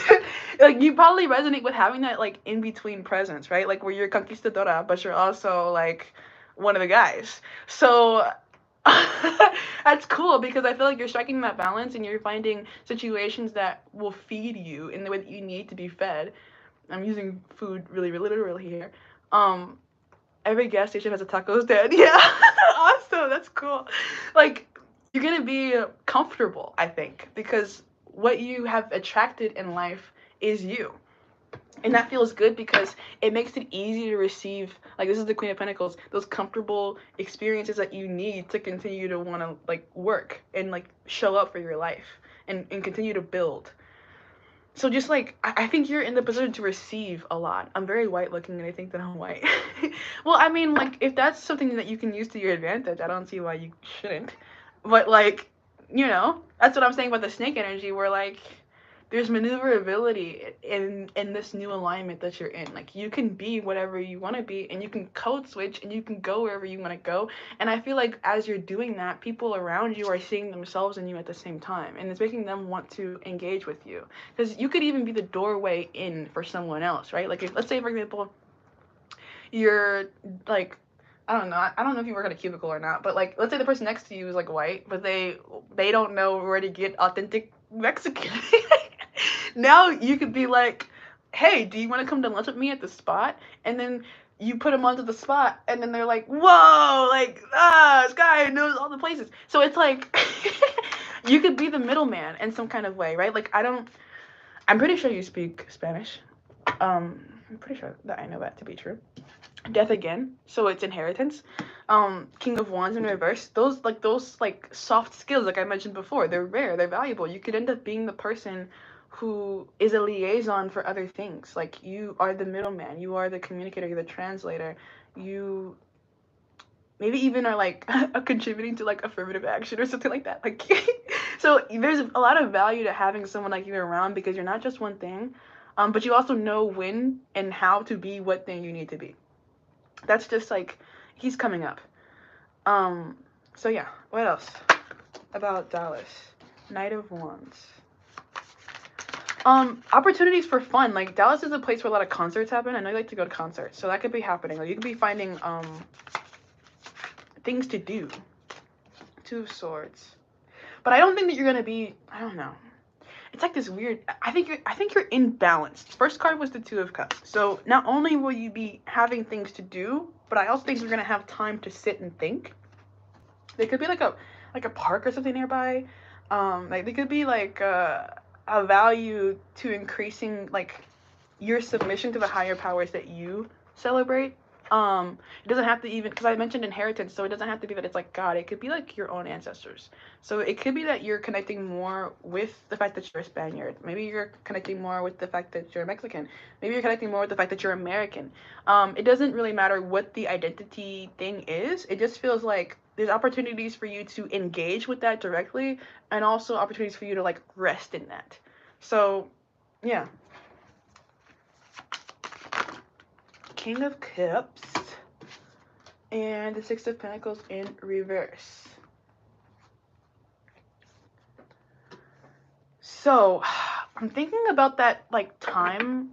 like you probably resonate with having that like in between presence, right? Like where you're conquistadora, but you're also like one of the guys. So that's cool because I feel like you're striking that balance and you're finding situations that will feed you in the way that you need to be fed. I'm using food really, really literally here. Every gas station has a taco stand. Yeah. Awesome. That's cool. Like you're gonna be comfortable, I think, because what you have attracted in life is you. And that feels good because it makes it easy to receive, like this is the Queen of Pentacles, those comfortable experiences that you need to continue to want to like work and like show up for your life and continue to build. So just like I think you're in the position to receive a lot. I'm very white looking and I think that I'm white. Well, I mean, like if that's something that you can use to your advantage, I don't see why you shouldn't. But like, that's what I'm saying about the snake energy where like there's maneuverability in this new alignment that you're in. Like you can be whatever you want to be and you can code switch and you can go wherever you want to go. And I feel like as you're doing that, people around you are seeing themselves in you at the same time and it's making them want to engage with you. Because you could even be the doorway in for someone else, right? Like if, let's say for example, you're like I don't know. I don't know if you work at a cubicle or not, but like, let's say the person next to you is like white, but they don't know where to get authentic Mexican. Now you could be like, "Hey, do you want to come to lunch with me at the spot?" And then you put them onto the spot, and then they're like, "Whoa, like this guy knows all the places." So it's like you could be the middleman in some kind of way, right? Like I'm pretty sure you speak Spanish. I'm pretty sure that I know that to be true. Death again, so it's inheritance. King of Wands in reverse. Those soft skills, like I mentioned before, they're rare, they're valuable. You could end up being the person who is a liaison for other things. Like you are the middleman, you are the communicator, you're the translator. You maybe even are like contributing to like affirmative action or something like that. Like so there's a lot of value to having someone like you around because you're not just one thing, but you also know when and how to be what thing you need to be. That's just like he's coming up. So yeah, what else about Dallas? Knight of Wands. Opportunities for fun. Like Dallas is a place where a lot of concerts happen. I know you like to go to concerts, so that could be happening. Like you could be finding things to do. Two of Swords. But I don't think that you're gonna be. I don't know. It's like this weird. I think you're imbalanced. First card was the Two of Cups. So not only will you be having things to do, but I also think you're gonna have time to sit and think. There could be like a park or something nearby. Like there could be like a value to increasing like your submission to the higher powers that you celebrate. It doesn't have to even, because I mentioned inheritance, so it doesn't have to be that it's like God. It could be like your own ancestors. So it could be that you're connecting more with the fact that you're a Spaniard. Maybe you're connecting more with the fact that you're Mexican. Maybe you're connecting more with the fact that you're American. It doesn't really matter what the identity thing is. It just feels like there's opportunities for you to engage with that directly, and also opportunities for you to like rest in that. So, yeah. King of Cups and the Six of Pentacles in reverse. So I'm thinking about that like time.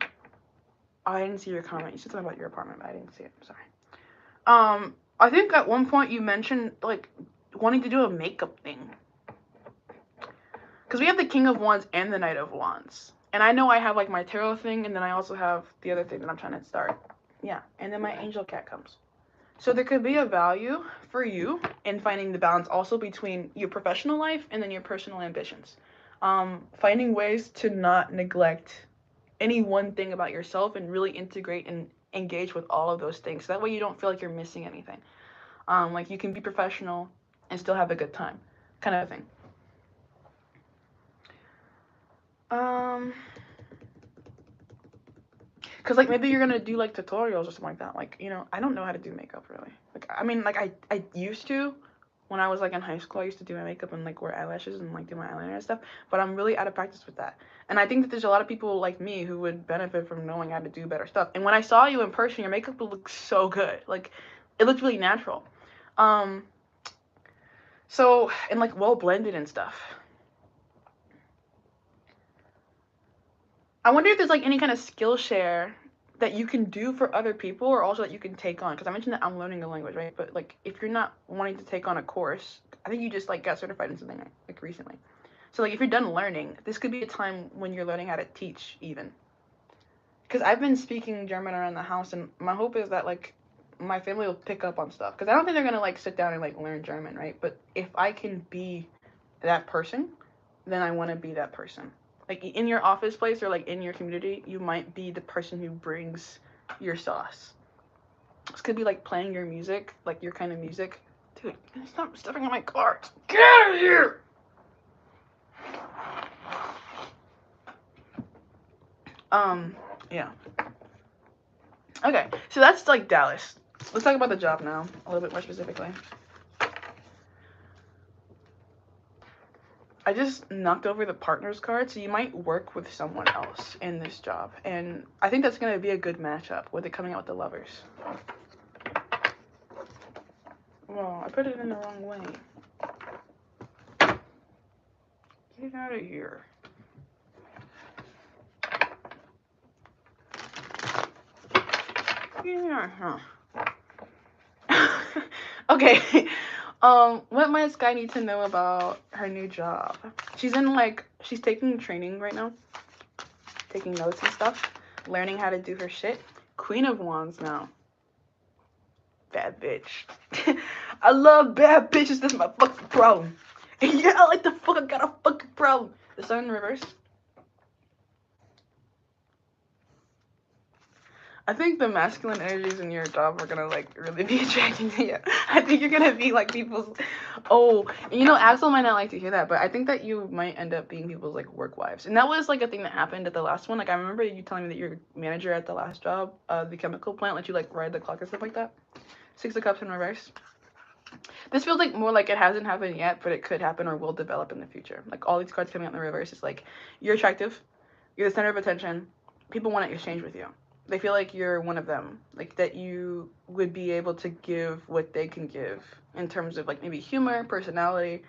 Oh, I didn't see your comment. You said something about your apartment, but I didn't see it. I'm sorry. I think at one point you mentioned like wanting to do a makeup thing. Because we have the King of Wands and the Knight of Wands. And I know I have like my tarot thing, and then I also have the other thing that I'm trying to start. Yeah, and then my angel cat comes. So there could be a value for you in finding the balance also between your professional life and then your personal ambitions. Finding ways to not neglect any one thing about yourself and really integrate and engage with all of those things. So that way you don't feel like you're missing anything. Like you can be professional and still have a good time, kind of thing. Cause like maybe you're gonna do like tutorials or something like that. Like, I don't know how to do makeup really. Like, I mean, like I used to when I was like in high school. I used to do my makeup and like wear eyelashes and like do my eyeliner and stuff. But I'm really out of practice with that. And I think that there's a lot of people like me who would benefit from knowing how to do better stuff. And when I saw you in person, your makeup would look so good. Like, it looked really natural. So and like well blended and stuff. I wonder if there's like any kind of skill share that you can do for other people or also that you can take on. Because I mentioned that I'm learning a language, right? But like if you're not wanting to take on a course, I think you just like got certified in something like recently. So like if you're done learning, this could be a time when you're learning how to teach even. Because I've been speaking German around the house, and my hope is that like my family will pick up on stuff. Because I don't think they're gonna like sit down and like learn German, right? But if I can be that person, then I want to be that person. Like in your office place or like in your community, you might be the person who brings your sauce. This could be like playing your music, like your kind of music. Dude, stop stepping on my cards. Get out of here! Yeah. Okay, so that's like Dallas. Let's talk about the job now, a little bit more specifically. I just knocked over the partners card, so you might work with someone else in this job. And I think that's going to be a good matchup with it coming out with the lovers. Well, I put it in the wrong way. Get out of here. Yeah. Okay. What might Sky need to know about her new job? She's taking training right now. Taking notes and stuff. Learning how to do her shit. Queen of Wands now. Bad bitch. I love bad bitches. That's my fucking problem. Yeah, I like the fuck. I got a fucking problem. The sun in reverse. I think the masculine energies in your job are gonna like really be attracting to you. I think you're gonna be like people's. Oh, you know, Axel might not like to hear that, but I think that you might end up being people's like work wives, and that was like a thing that happened at the last one. Like I remember you telling me that your manager at the last job, the chemical plant, let you like ride the clock and stuff like that. Six of Cups in reverse. This feels like more like it hasn't happened yet, but it could happen or will develop in the future. Like all these cards coming out in the reverse is like you're attractive, you're the center of attention. People want to exchange with you. They feel like you're one of them, like that you would be able to give what they can give in terms of like maybe humor, personality,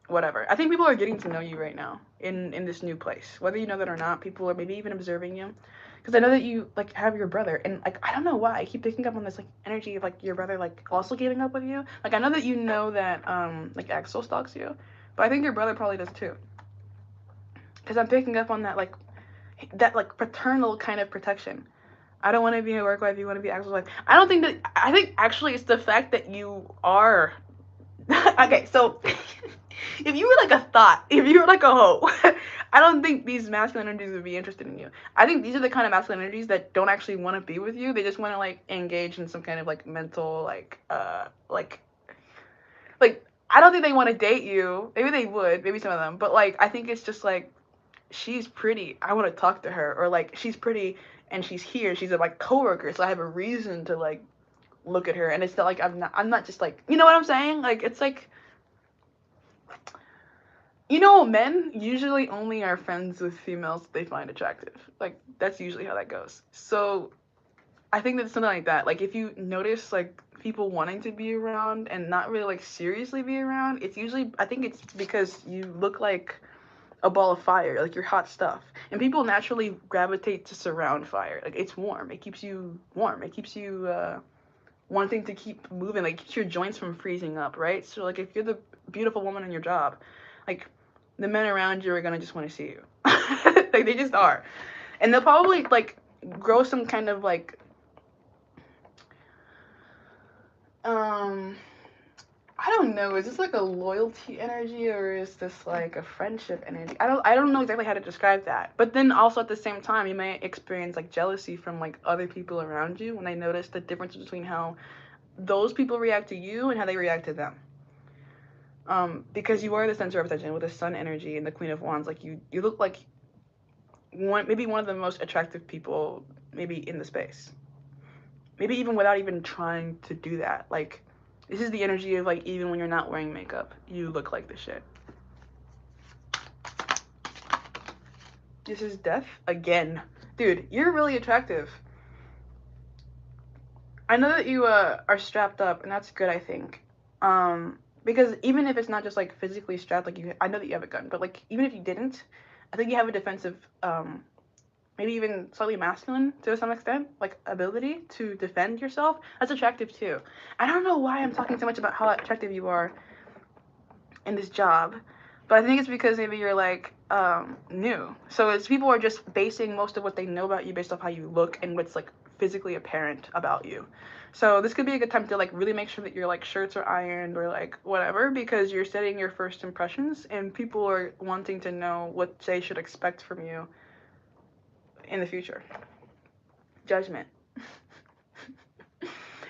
whatever. I think people are getting to know you right now in this new place, whether you know that or not. People are maybe even observing you, because I know that you like have your brother, and like I don't know why I keep picking up on this like energy of like your brother like also keeping up with you. Like I know that you know that like Axel stalks you, but I think your brother probably does too, because I'm picking up on that like paternal kind of protection. I don't want to be a work wife. You want to be Axel's wife. I don't think that. I think actually it's the fact that you are. Okay, so if you were like a thought, if you were like a hoe, I don't think these masculine energies would be interested in you. I think these are the kind of masculine energies that don't actually want to be with you. They just want to like engage in some kind of like mental like I don't think they want to date you. Maybe they would, maybe some of them, but like I think it's just like she's pretty, I want to talk to her, or like she's pretty and she's here, she's a like coworker, so I have a reason to like look at her, and it's not like I'm not just like, you know what I'm saying? Like it's like, you know, men usually only are friends with females they find attractive. Like that's usually how that goes. So I think that's something like that. Like if you notice like people wanting to be around and not really like seriously be around, it's usually, I think it's because you look like a ball of fire, like you're hot stuff, and people naturally gravitate to surround fire. Like it's warm, it keeps you warm, it keeps you wanting to keep moving, like keeps your joints from freezing up, right? So like if you're the beautiful woman in your job, like the men around you are gonna just want to see you. Like they just are, and they'll probably like grow some kind of like I don't know, is this like a loyalty energy or is this like a friendship energy? I don't know exactly how to describe that. But then also at the same time, you may experience like jealousy from like other people around you when they notice the difference between how those people react to you and how they react to them. Because you are the center of attention with the sun energy and the Queen of Wands. Like you look like maybe one of the most attractive people maybe in the space. Maybe even without even trying to do that. Like this is the energy of like even when you're not wearing makeup, you look like the shit. This is Death again. Dude, you're really attractive. I know that you are strapped up, and that's good, I think. Because even if it's not just like physically strapped, like I know that you have a gun, but like even if you didn't, I think you have a defensive maybe even slightly masculine to some extent, like ability to defend yourself. That's attractive too. I don't know why I'm talking so much about how attractive you are in this job, but I think it's because maybe you're like new. So it's people are just basing most of what they know about you based off how you look and what's like physically apparent about you. So this could be a good time to like really make sure that your like shirts are ironed or like whatever, because you're setting your first impressions and people are wanting to know what they should expect from you in the future. Judgment.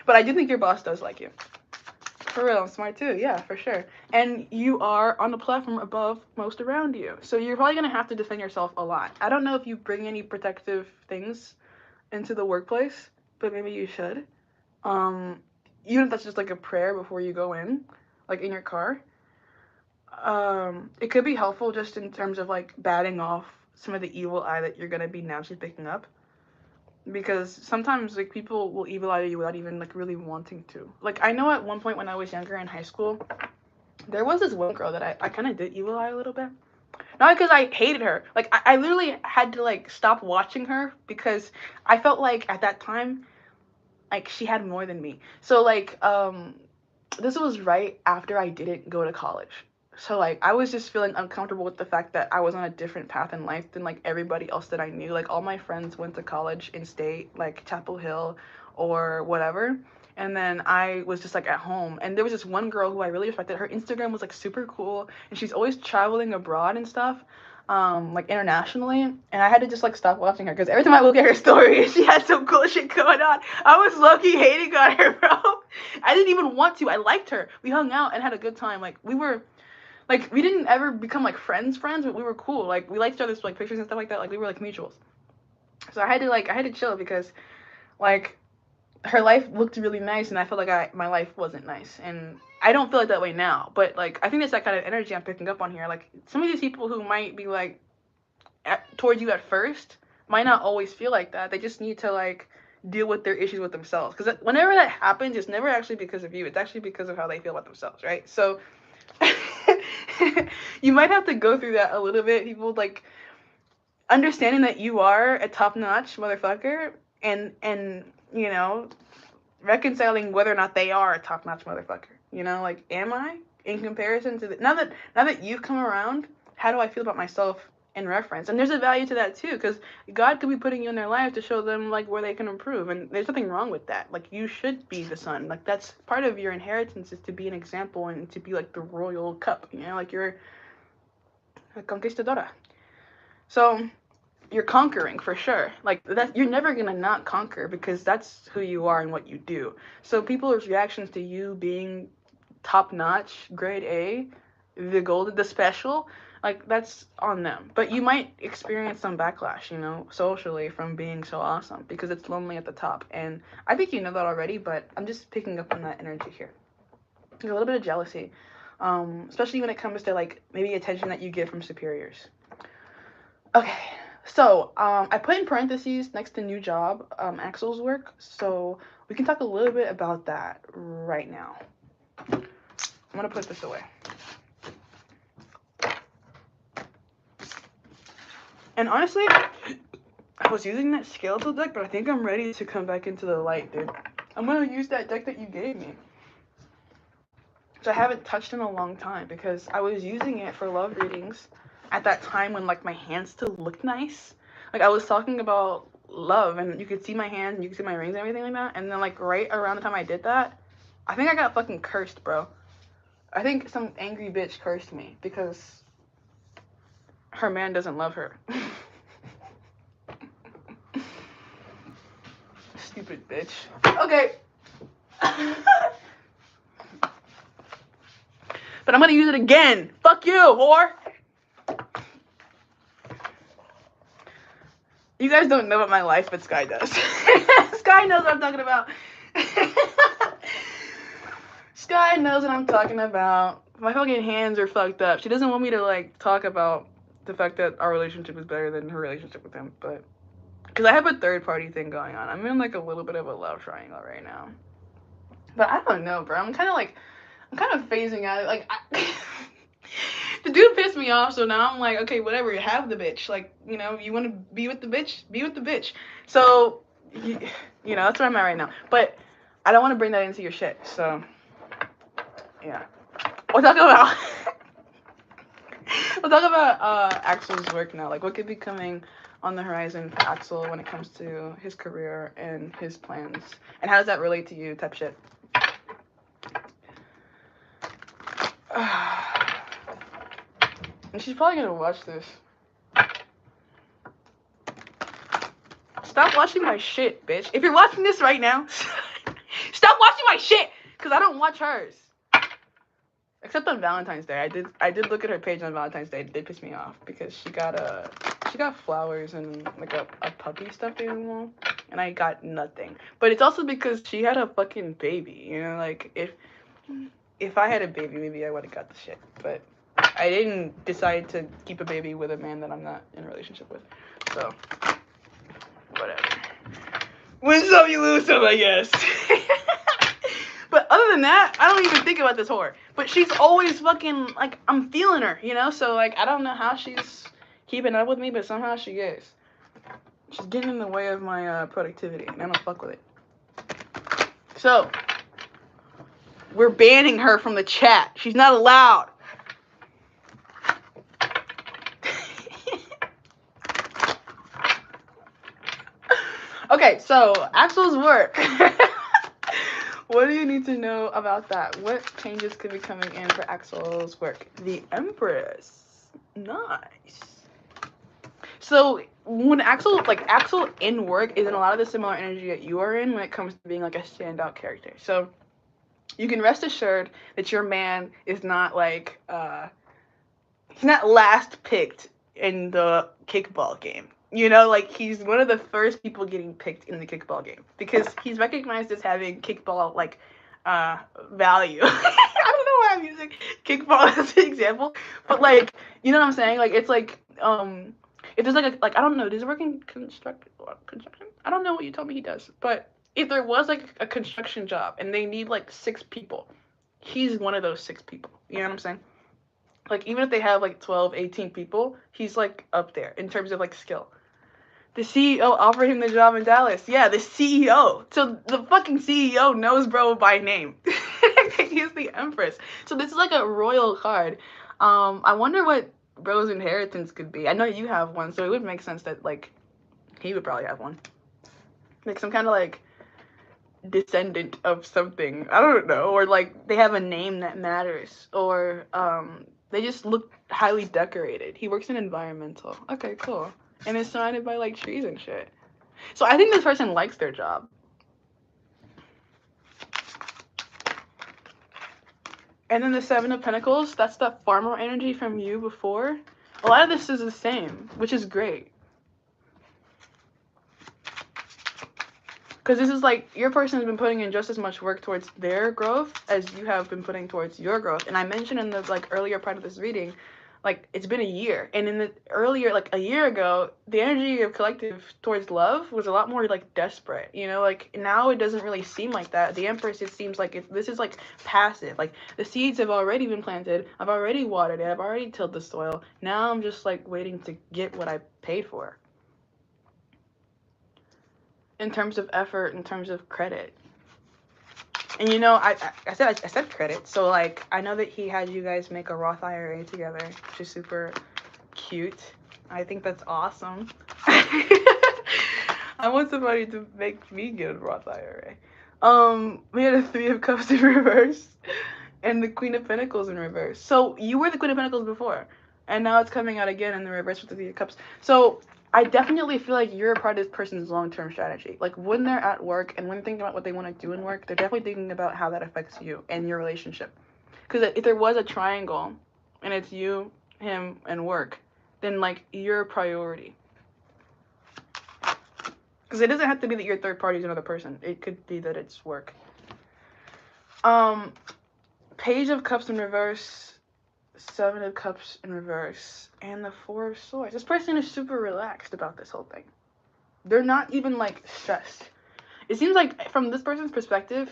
But I do think your boss does like you. For real, I'm smart too. Yeah, for sure. And you are on the platform above most around you. So you're probably going to have to defend yourself a lot. I don't know if you bring any protective things into the workplace, but maybe you should. Even if that's just like a prayer before you go in, like in your car. It could be helpful just in terms of like batting off some of the evil eye that you're going to be naturally picking up. Because sometimes like people will evil eye you without even like really wanting to. Like I know at one point when I was younger in high school, there was this one girl that I kind of did evil eye a little bit. Not because I hated her. Like I literally had to like stop watching her because I felt like at that time, like she had more than me. So like this was right after I didn't go to college. So like I was just feeling uncomfortable with the fact that I was on a different path in life than like everybody else that I knew. Like all my friends went to college in state, like Chapel Hill or whatever. And then I was just like at home. And there was this one girl who I really respected. Her Instagram was like super cool and she's always traveling abroad and stuff. Like internationally, and I had to just like stop watching her because every time I look at her story, she had some cool shit going on. I was low-key hating on her, bro. I didn't even want to. I liked her. We hung out and had a good time. Like we didn't ever become like friends, but we were cool. Like we liked each other's like pictures and stuff like that. Like we were like mutuals. So I had to chill because like her life looked really nice, and I felt like my life wasn't nice, and I don't feel like that way now. But like I think it's that kind of energy I'm picking up on here. Like some of these people who might be like towards you at first might not always feel like that. They just need to like deal with their issues with themselves. Because whenever that happens, it's never actually because of you. It's actually because of how they feel about themselves, right? So you might have to go through that a little bit. People like understanding that you are a top-notch motherfucker, and you know, reconciling whether or not they are a top-notch motherfucker. You know, like, am I in comparison to now that you've come around? How do I feel about myself in reference? And there's a value to that too, because God could be putting you in their life to show them like where they can improve, and there's nothing wrong with that. Like you should be the son. Like that's part of your inheritance is to be an example and to be like the royal cup. You know, like you're a conquistadora. So you're conquering for sure. Like that, you're never gonna not conquer because that's who you are and what you do. So people's reactions to you being top notch, grade A, the golden, the special, like that's on them. But you might experience some backlash, you know, socially from being so awesome because it's lonely at the top. And I think you know that already, but I'm just picking up on that energy here. There's a little bit of jealousy, especially when it comes to like maybe attention that you get from superiors. Okay. So, I put in parentheses next to new job, Axel's work, so we can talk a little bit about that right now. I'm gonna put this away. And honestly, I was using that skeletal deck, but I think I'm ready to come back into the light, dude. I'm gonna use that deck that you gave me. Which I haven't touched in a long time because I was using it for love readings at that time when like my hands still looked nice. Like I was talking about love and you could see my hands and you could see my rings and everything like that. And then like right around the time I did that, I think I got fucking cursed, bro. I think some angry bitch cursed me because her man doesn't love her. Stupid bitch. Okay. But I'm gonna use it again. Fuck you, whore. You guys don't know about my life, but Sky does. Sky knows what I'm talking about. Sky knows what I'm talking about. My fucking hands are fucked up. She doesn't want me to like talk about the fact that our relationship is better than her relationship with him, but because I have a third party thing going on. I'm in like a little bit of a love triangle right now. But I don't know, bro. I'm kind of phasing out. Like the dude pissed me off, so now I'm like, okay, whatever, have the bitch. Like, you know, you want to be with the bitch? Be with the bitch. So, you know, that's where I'm at right now. But I don't want to bring that into your shit, so, yeah. We'll talk about, Axel's work now. Like, what could be coming on the horizon for Axel when it comes to his career and his plans? And how does that relate to you type shit? And she's probably gonna watch this. Stop watching my shit, bitch. If you're watching this right now, stop watching my shit, because I don't watch hers. Except on Valentine's Day. I did look at her page on Valentine's Day. It did piss me off because she got flowers and like a puppy stuffed animal, and I got nothing. But it's also because she had a fucking baby, you know, like if I had a baby, maybe I would have got the shit. But I didn't decide to keep a baby with a man that I'm not in a relationship with. So whatever. Win some, you lose some, I guess. But other than that, I don't even think about this whore. But she's always fucking, like, I'm feeling her, you know? So, like, I don't know how she's keeping up with me, but somehow she is. She's getting in the way of my productivity, and I don't fuck with it. So, we're banning her from the chat. She's not allowed. Okay, so, Axel's work. What do you need to know about that? What changes could be coming in for Axel's work? The Empress. Nice. So when Axel in work is in a lot of the similar energy that you are in when it comes to being like a standout character. So you can rest assured that your man is not like he's not last picked in the kickball game. You know, like he's one of the first people getting picked in the kickball game because he's recognized as having kickball like value. I don't know why I'm using kickball as an example, but like you know what I'm saying? Like it's like if there's like I don't know, does it work in construction? I don't know what you told me he does, but if there was like a construction job and they need like 6 people, he's one of those 6 people. You know what I'm saying? Like even if they have like 12, 18 people, he's like up there in terms of like skill. The CEO offered him the job in Dallas. Yeah, the CEO. So the fucking CEO knows bro by name. He's the Empress. So this is like a royal card. I wonder what bro's inheritance could be. I know you have one, so it would make sense that like he would probably have one. Like some kind of like descendant of something. I don't know. Or like they have a name that matters. Or they just look highly decorated. He works in environmental. Okay, cool. And is surrounded by like trees and shit. So I think this person likes their job. And then the 7 of Pentacles, that's that farmer energy from you before. A lot of this is the same, which is great. Because this is like, your person has been putting in just as much work towards their growth as you have been putting towards your growth. And I mentioned in the like earlier part of this reading, like it's been a year, and in the earlier like a year ago the energy of collective towards love was a lot more like desperate, you know, like now it doesn't really seem like that. The Empress, it seems like this is like passive, like the seeds have already been planted, I've already watered it, I've already tilled the soil, now I'm just like waiting to get what I paid for in terms of effort, in terms of credit. And you know, I said credit, so like I know that he had you guys make a Roth IRA together, which is super cute. I think that's awesome. I want somebody to make me get a Roth IRA. We had a 3 of Cups in reverse and the Queen of Pentacles in reverse. So you were the Queen of Pentacles before, and now it's coming out again in the reverse with the 3 of Cups. So I definitely feel like you're a part of this person's long-term strategy. Like when they're at work and when they're thinking about what they want to do in work, they're definitely thinking about how that affects you and your relationship. Because if there was a triangle and it's you, him, and work, then like you're a priority. Because it doesn't have to be that your third party is another person. It could be that it's work. Page of Cups in reverse, 7 of Cups in reverse, and the 4 of Swords. This person is super relaxed about this whole thing. They're not even like stressed. It seems like from this person's perspective,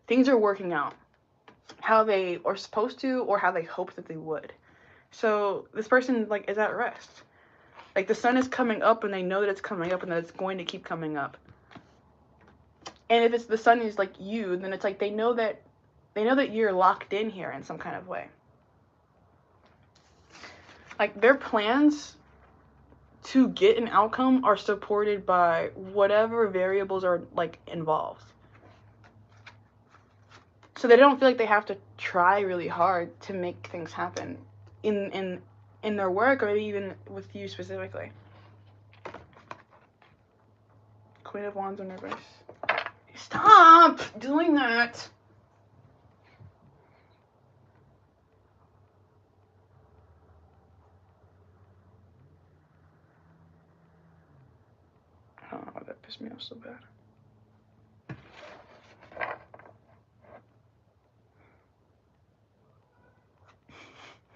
things are working out how they are supposed to or how they hoped that they would. So this person like is at rest. Like the sun is coming up and they know that it's coming up and that it's going to keep coming up. And if it's the sun is like you, then it's like they know that you're locked in here in some kind of way. Like their plans to get an outcome are supported by whatever variables are like involved. So they don't feel like they have to try really hard to make things happen in their work or maybe even with you specifically. Queen of Wands in reverse. Stop doing that. pissed me off so bad.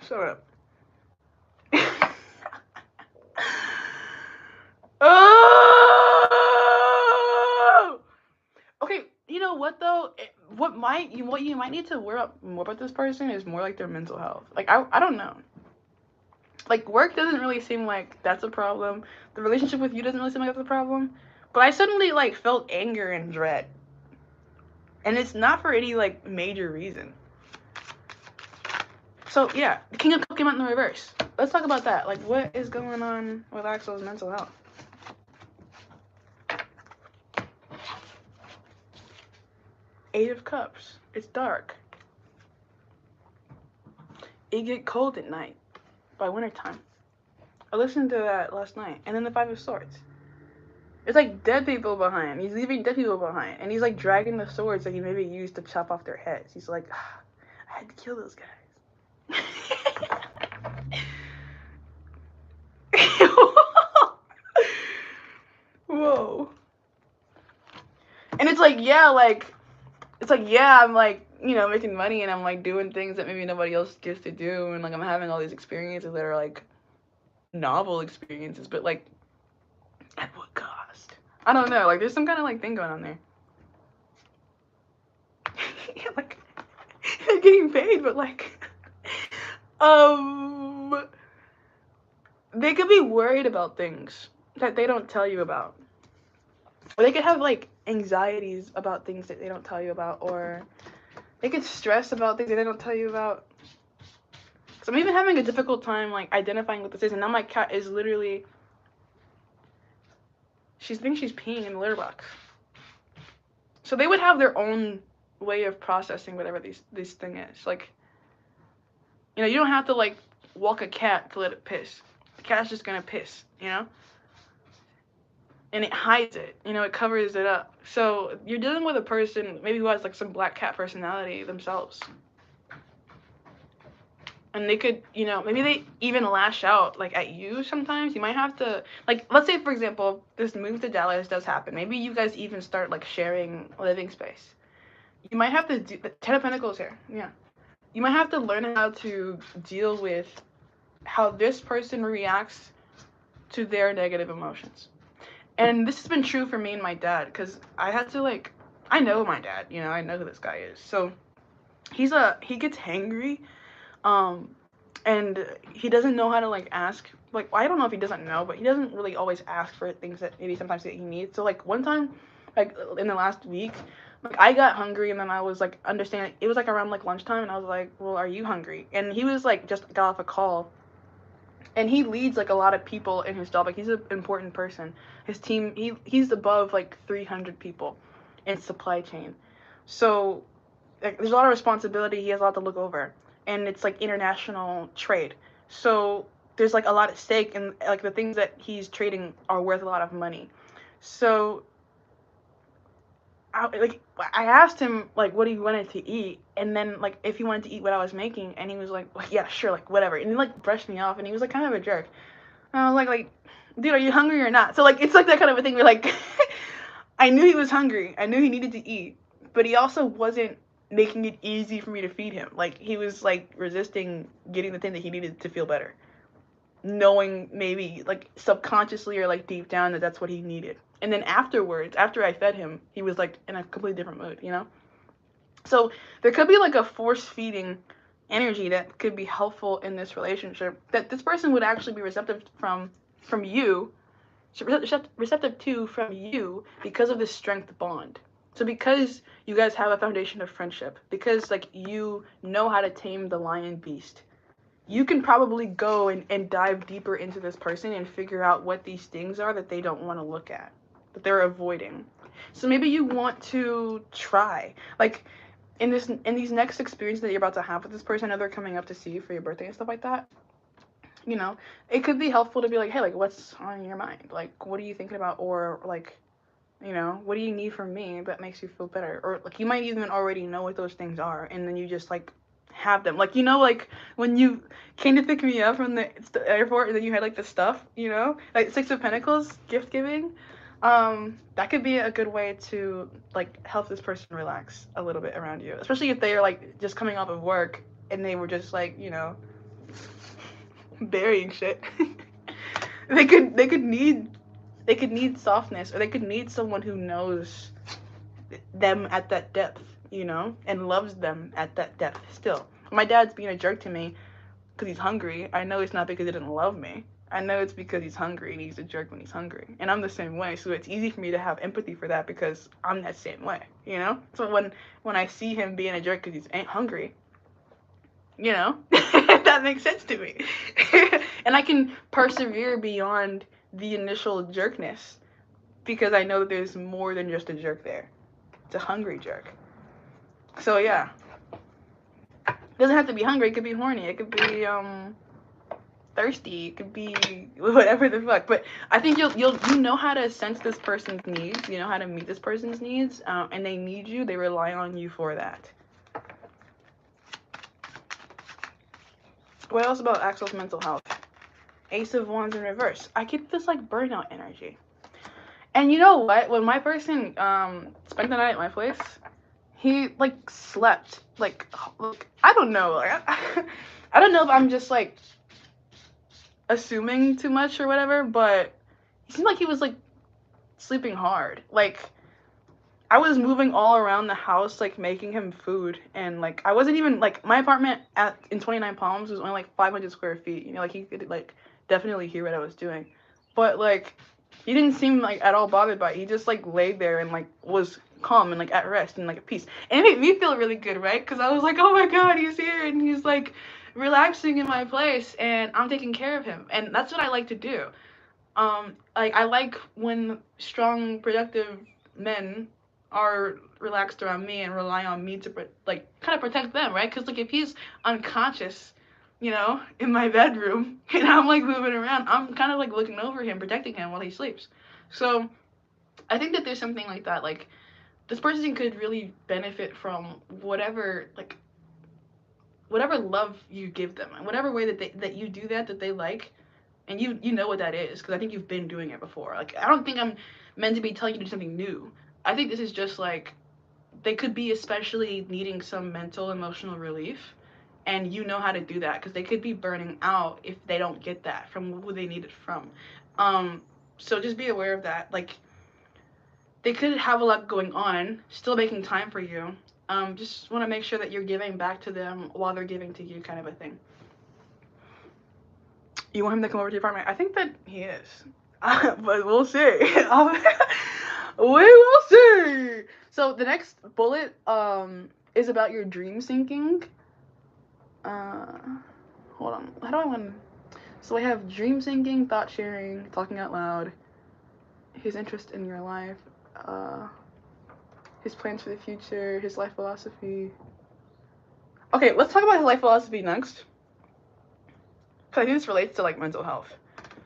Shut up. Oh! Okay, you know what though? What you might need to worry about more about this person is more like their mental health. Like I don't know. Like work doesn't really seem like that's a problem. The relationship with you doesn't really seem like that's a problem. But I suddenly like felt anger and dread. And it's not for any like major reason. So yeah, the King of Cups came out in the reverse. Let's talk about that. Like what is going on with Axel's mental health? Eight of Cups. It's dark. It get cold at night by wintertime. I listened to that last night. And then the Five of Swords. It's like dead people behind. He's leaving dead people behind. And he's like dragging the swords that he maybe used to chop off their heads. He's like, I had to kill those guys. Whoa. And it's like, yeah, I'm like, you know, making money and I'm like doing things that maybe nobody else gets to do. And like I'm having all these experiences that are like novel experiences, but like at what cost? I don't know. Like there's some kind of like thing going on there. Like they're getting paid, but like they could be worried about things that they don't tell you about. Or they could have like anxieties about things that they don't tell you about, or they could stress about things that they don't tell you about. So I'm even having a difficult time like identifying what this is, and now my cat is literally she's peeing in the litter box. So they would have their own way of processing whatever this thing is. Like, you know, you don't have to like walk a cat to let it piss. The cat's just gonna piss, you know? And it hides it, you know, it covers it up. So you're dealing with a person maybe who has like some black cat personality themselves. And they could, you know, maybe they even lash out like at you sometimes. You might have to, like, let's say for example, this move to Dallas does happen. Maybe you guys even start like sharing living space. You might have to do, the Ten of Pentacles here, yeah. You might have to learn how to deal with how this person reacts to their negative emotions. And this has been true for me and my dad, because I had to like, I know my dad, you know, I know who this guy is. So he gets hangry, and he doesn't know how to like ask, like, I don't know if he doesn't know, but he doesn't really always ask for things that maybe sometimes that he needs. So like one time, like in the last week, like I got hungry and then I was like understanding, it was like around like lunchtime and I was like, well, are you hungry? And he was like just got off a call. And he leads like a lot of people in his job. Like he's an important person. His team, he's above like 300 people in supply chain. So like, there's a lot of responsibility. He has a lot to look over, and it's like international trade. So there's like a lot at stake, and like the things that he's trading are worth a lot of money. So I asked him like what he wanted to eat, and then like if he wanted to eat what I was making, and he was like, well, yeah, sure, like whatever, and he like brushed me off, and he was like kind of a jerk. And I was like, dude, are you hungry or not? So like it's like that kind of a thing where like I knew he was hungry, I knew he needed to eat, but he also wasn't making it easy for me to feed him. Like he was like resisting getting the thing that he needed to feel better, knowing maybe like subconsciously or like deep down that that's what he needed. And then afterwards, after I fed him, he was like in a completely different mood, you know? So there could be like a force feeding energy that could be helpful in this relationship, that this person would actually be receptive from you, receptive to from you, because of this strength bond. So because you guys have a foundation of friendship, because like you know how to tame the lion beast, you can probably go and dive deeper into this person and figure out what these things are that they don't want to look at, that they're avoiding. So maybe you want to try, like in these next experiences that you're about to have with this person, I know they're coming up to see you for your birthday and stuff like that, you know, it could be helpful to be like, hey, like what's on your mind? Like what are you thinking about? Or like, you know, what do you need from me that makes you feel better? Or like you might even already know what those things are, and then you just like have them. Like, you know, like when you came to pick me up from the airport and then you had like the stuff, you know, like Six of Pentacles, gift giving. That could be a good way to like help this person relax a little bit around you, especially if they are like just coming off of work and they were just like, you know, burying shit. They could need softness, or they could need someone who knows them at that depth, you know, and loves them at that depth still. My dad's being a jerk to me because he's hungry. I know it's not because he doesn't love me. I know it's because he's hungry and he's a jerk when he's hungry. And I'm the same way, so it's easy for me to have empathy for that because I'm that same way, you know? So when I see him being a jerk because he's ain't hungry, you know, that makes sense to me. And I can persevere beyond the initial jerkness because I know that there's more than just a jerk there. It's a hungry jerk. So yeah. It doesn't have to be hungry, it could be horny, it could be thirsty, it could be whatever the fuck. But I think you know how to sense this person's needs, you know how to meet this person's needs, and they need you, they rely on you for that. What else about Axel's mental health? Ace of Wands in reverse. I get this like burnout energy. And you know what? When my person spent the night at my place, he like slept. Like I don't know. Like, I don't know if I'm just like assuming too much or whatever, but he seemed like he was like sleeping hard. Like I was moving all around the house, like making him food, and like I wasn't even like my apartment in 29 Palms was only like 500 square feet. You know, like he could like definitely hear what I was doing, but like he didn't seem like at all bothered by it. He just like laid there and like was calm and like at rest and like at peace, and it made me feel really good, right? Because I was like, oh my god, he's here and he's like relaxing in my place, and I'm taking care of him, and that's what I like to do. Like I like when strong, productive men are relaxed around me and rely on me to like kind of protect them, right? Because like if he's unconscious, you know, in my bedroom and I'm like moving around, I'm kind of like looking over him, protecting him while he sleeps. So I think that there's something like that. Like this person could really benefit from whatever like whatever love you give them, and whatever way that you do that they like, and you know what that is because I think you've been doing it before. Like I don't think I'm meant to be telling you to do something new. I think this is just like they could be especially needing some mental emotional relief, and you know how to do that because they could be burning out if they don't get that from who they need it from. So just be aware of that. Like they could have a lot going on, still making time for you. Just want to make sure that you're giving back to them while they're giving to you, kind of a thing. You want him to come over to your apartment? I think that he is. But we'll see. We will see. So the next bullet is about your dream syncing. Hold on. How do I want? So I have dream syncing, thought sharing, talking out loud, his interest in your life, his plans for the future, his life philosophy. Okay, let's talk about his life philosophy next. Cause I think this relates to like mental health.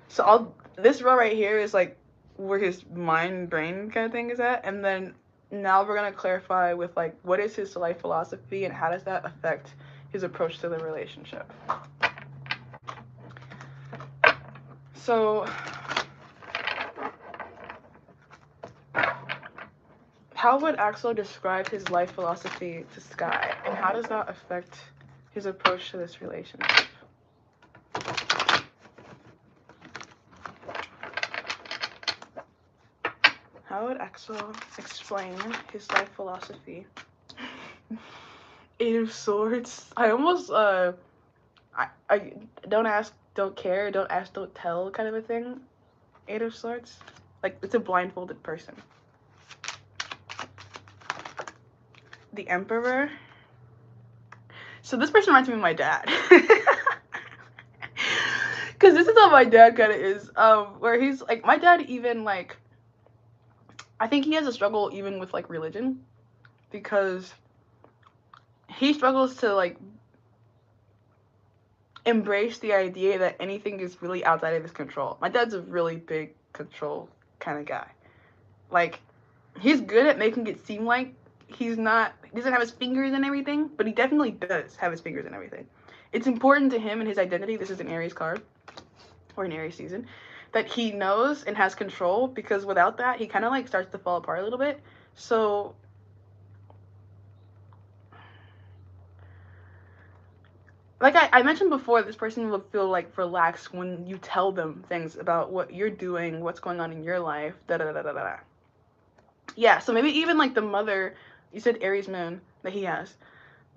So this row right here is like where his mind brain kind of thing is at, and then now we're gonna clarify with like what is his life philosophy and how does that affect his approach to the relationship. So how would Axel describe his life philosophy to Sky, and how does that affect his approach to this relationship? How would Axel explain his life philosophy? Eight of Swords. I almost I don't ask, don't care, don't ask, don't tell kind of a thing. Eight of Swords. Like it's a blindfolded person. The Emperor. So this person reminds me of my dad. Cause this is how my dad kind of is. Where he's like my dad even like I think he has a struggle even with like religion, because he struggles to like embrace the idea that anything is really outside of his control. My dad's a really big control kind of guy. Like he's good at making it seem like he doesn't have his fingers in everything, but he definitely does have his fingers in everything. It's important to him and his identity. This is an Aries card, or an Aries season. that he knows and has control, because without that, he kind of like starts to fall apart a little bit. So like I mentioned before, this person will feel like relaxed when you tell them things about what you're doing, what's going on in your life, da da da da da. Yeah, so maybe even like the mother, you said Aries moon that he has.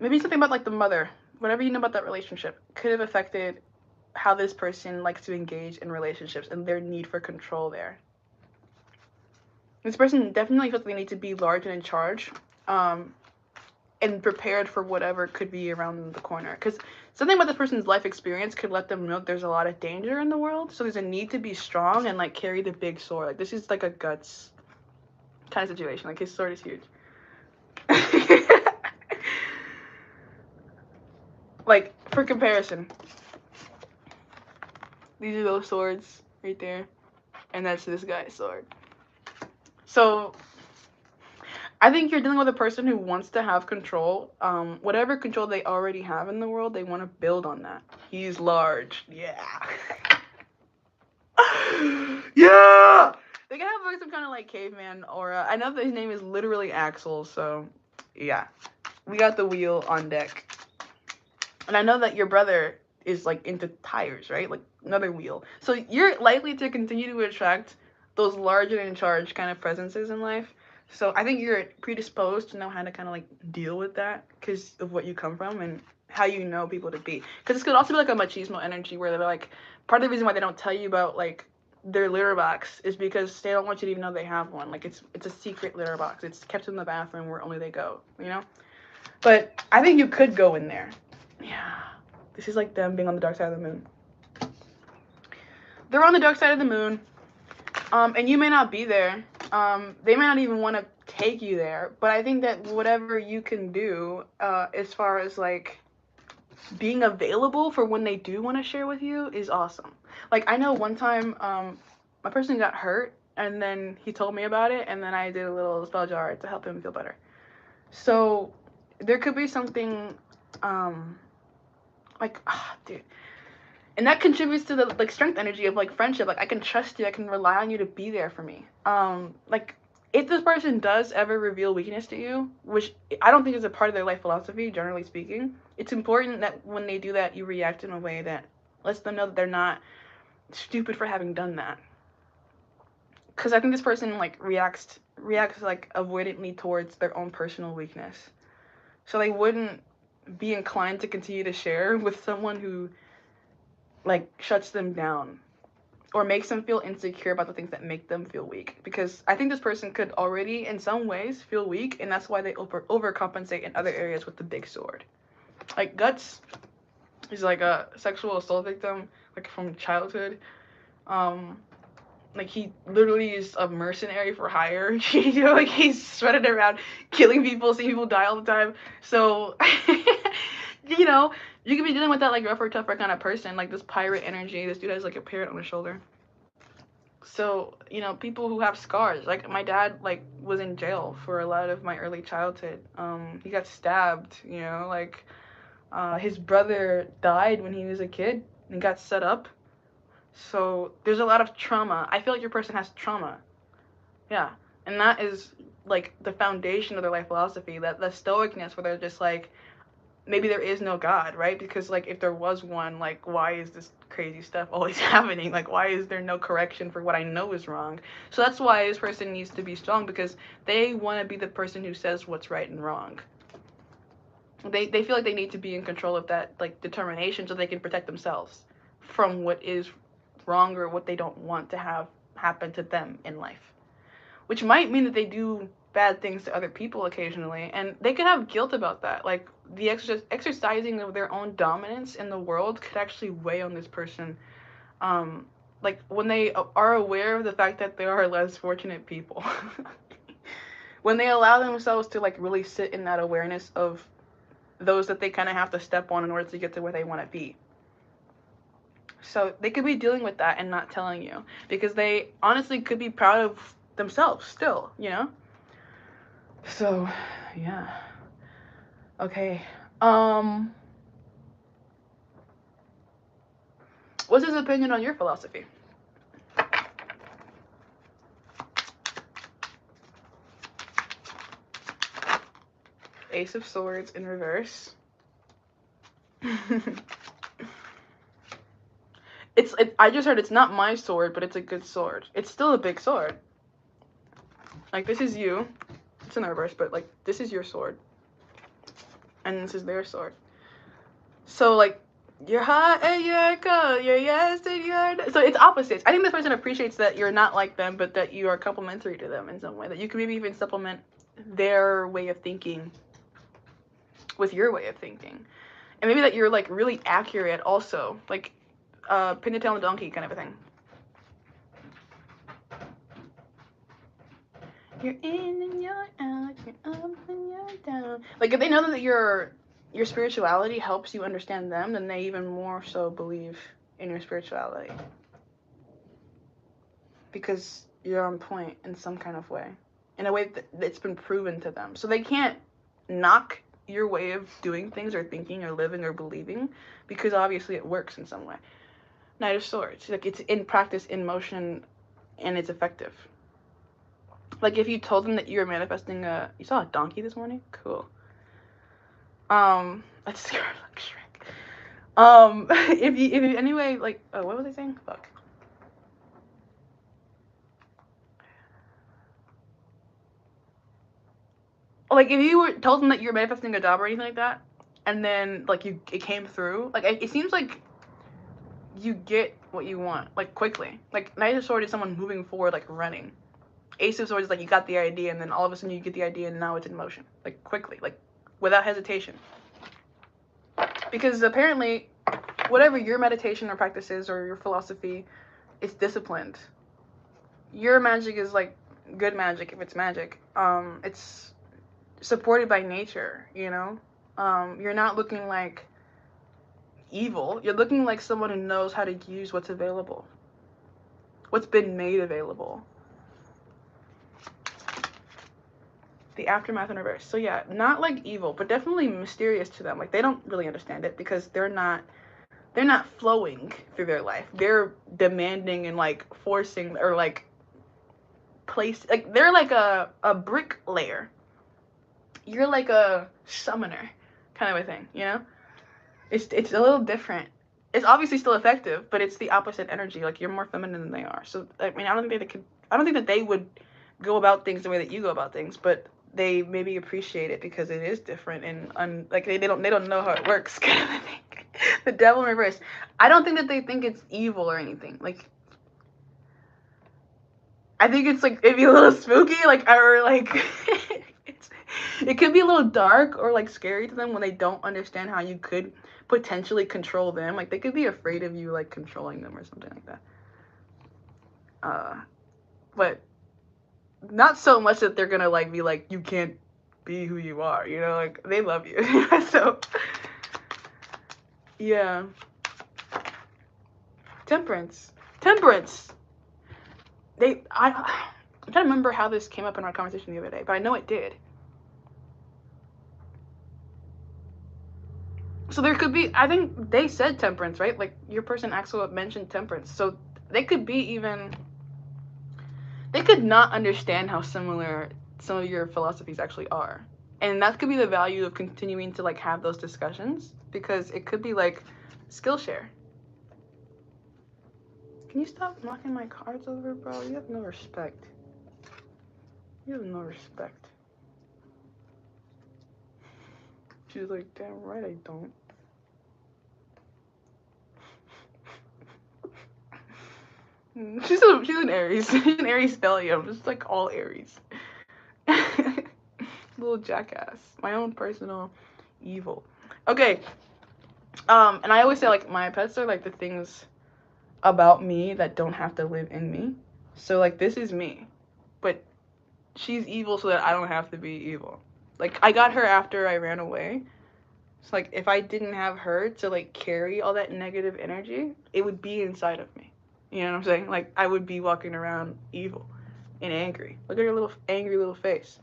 Maybe something about like the mother, whatever you know about that relationship, could have affected how this person likes to engage in relationships and their need for control there. This person definitely feels they need to be large and in charge, and prepared for whatever could be around the corner. Because something about this person's life experience could let them know there's a lot of danger in the world. So there's a need to be strong and like carry the big sword. Like this is like a guts kind of situation. Like his sword is huge. Like for comparison, these are those swords right there, and that's this guy's sword. So I think you're dealing with a person who wants to have control. Whatever control they already have in the world, they want to build on that. He's large. Yeah. Yeah! They can have like some kind of like caveman aura. I know that his name is literally Axel, so yeah. We got the wheel on deck. And I know that your brother is like into tires, right? Like another wheel. So you're likely to continue to attract those large and in charge kind of presences in life. So I think you're predisposed to know how to kind of like deal with that because of what you come from and how you know people to be. Because this could also be like a machismo energy where they're like, part of the reason why they don't tell you about like their litter box is because they don't want you to even know they have one. Like it's a secret litter box. It's kept in the bathroom where only they go, you know? But I think you could go in there. Yeah. This is like them being on the dark side of the moon. They're on the dark side of the moon. And you may not be there. They may not even want to take you there. But I think that whatever you can do, as far as like being available for when they do want to share with you is awesome. Like I know one time, my person got hurt and then he told me about it and then I did a little spell jar to help him feel better. So there could be something, like, dude. And that contributes to the like strength energy of like friendship. Like I can trust you, I can rely on you to be there for me. Like if this person does ever reveal weakness to you, which I don't think is a part of their life philosophy, generally speaking, it's important that when they do that, you react in a way that lets them know that they're not stupid for having done that. Because I think this person like reacts like avoidantly towards their own personal weakness, so they wouldn't be inclined to continue to share with someone who like shuts them down or makes them feel insecure about the things that make them feel weak. Because I think this person could already in some ways feel weak, and that's why they overcompensate in other areas with the big sword. Like Guts is like a sexual assault victim, like from childhood. Like he literally is a mercenary for hire. You know, like he's spreading around killing people, seeing people die all the time. So you know, you could be dealing with that like rougher, tougher kind of person, like this pirate energy. This dude has like a parrot on his shoulder. So, you know, people who have scars, like my dad like was in jail for a lot of my early childhood. He got stabbed, you know, like his brother died when he was a kid and got set up. So there's a lot of trauma. I feel like your person has trauma. Yeah. And that is like the foundation of their life philosophy, that the stoicness where they're just like, maybe there is no God, right? Because like if there was one, like why is this crazy stuff always happening? Like why is there no correction for what I know is wrong? So that's why this person needs to be strong, because they want to be the person who says what's right and wrong. They feel like they need to be in control of that like determination so they can protect themselves from what is wrong or what they don't want to have happen to them in life. Which might mean that they do bad things to other people occasionally, and they could have guilt about that. Like the exercising of their own dominance in the world could actually weigh on this person. Like when they are aware of the fact that there are less fortunate people. When they allow themselves to like really sit in that awareness of those that they kind of have to step on in order to get to where they want to be. So they could be dealing with that and not telling you, because they honestly could be proud of themselves still, you know? So, yeah. Okay. What's his opinion on your philosophy? Ace of Swords in reverse. I just heard it's not my sword, but it's a good sword. It's still a big sword. Like, this is you. It's in the reverse, but, like, this is your sword. And this is their sword. So, like, you're hot and you're cold, you're yes and you're no. So it's opposites. I think this person appreciates that you're not like them, but that you are complementary to them in some way. That you can maybe even supplement their way of thinking with your way of thinking. And maybe that you're, like, really accurate also. Like, pin the tail on the donkey kind of a thing. You're in and you're out, you're up and you're down. Like, if they know that your spirituality helps you understand them, then they even more so believe in your spirituality. Because you're on point in some kind of way. In a way that's been proven to them. So they can't knock your way of doing things or thinking or living or believing, because obviously it works in some way. Knight of Swords. Like, it's in practice, in motion, and it's effective. Like, if you told them that you were manifesting you saw a donkey this morning? Cool. That's scared like Shrek. If you anyway, like, oh, what was I saying? Fuck. Like, if you were told them that you're manifesting a job or anything like that, and then, like, it came through, like, it seems like you get what you want, like, quickly. Like, Knight of Swords is someone moving forward, like, running. Ace of Swords is like, you got the idea, and then all of a sudden you get the idea, and now it's in motion. Like, quickly, like, without hesitation. Because apparently, whatever your meditation or practice is, or your philosophy, it's disciplined. Your magic is, like, good magic, if it's magic. It's supported by nature, you know? You're not looking like evil. You're looking like someone who knows how to use what's available. What's been made available. The Aftermath in reverse. So yeah, not like evil, but definitely mysterious to them. Like, they don't really understand it because they're not flowing through their life. They're demanding and, like, forcing, or, like, like, they're like a bricklayer. You're like a summoner kind of a thing, you know? It's a little different. It's obviously still effective, but it's the opposite energy. Like, you're more feminine than they are. So, I mean, I don't think that they would go about things the way that you go about things, but they maybe appreciate it because it is different, and like, they don't know how it works, kind of a thing. The Devil in reverse. I don't think that they think it's evil or anything. Like, I think it's, like, maybe a little spooky, like, or, like, it could be a little dark or, like, scary to them when they don't understand how you could potentially control them. Like, they could be afraid of you, like, controlling them or something like that. But not so much that they're gonna, like, be like, you can't be who you are, you know? Like, they love you. So, yeah. Temperance. I'm trying to remember how this came up in our conversation the other day, but I know it did. So there could be, I think they said temperance, right? Like, your person Axel mentioned temperance. So they could not understand how similar some of your philosophies actually are. And that could be the value of continuing to, like, have those discussions, because it could be, like, Skillshare. Can you stop knocking my cards over, bro? You have no respect. You have no respect. She's like, damn right I don't. She's an Aries. She's an Aries stellium. Just, like, all Aries. Little jackass. My own personal evil. Okay. And I always say, like, my pets are, like, the things about me that don't have to live in me. So, like, this is me. But she's evil so that I don't have to be evil. Like, I got her after I ran away. So, like, if I didn't have her to, like, carry all that negative energy, it would be inside of me. You know what I'm saying? Like, I would be walking around evil and angry. Look at her little angry little face.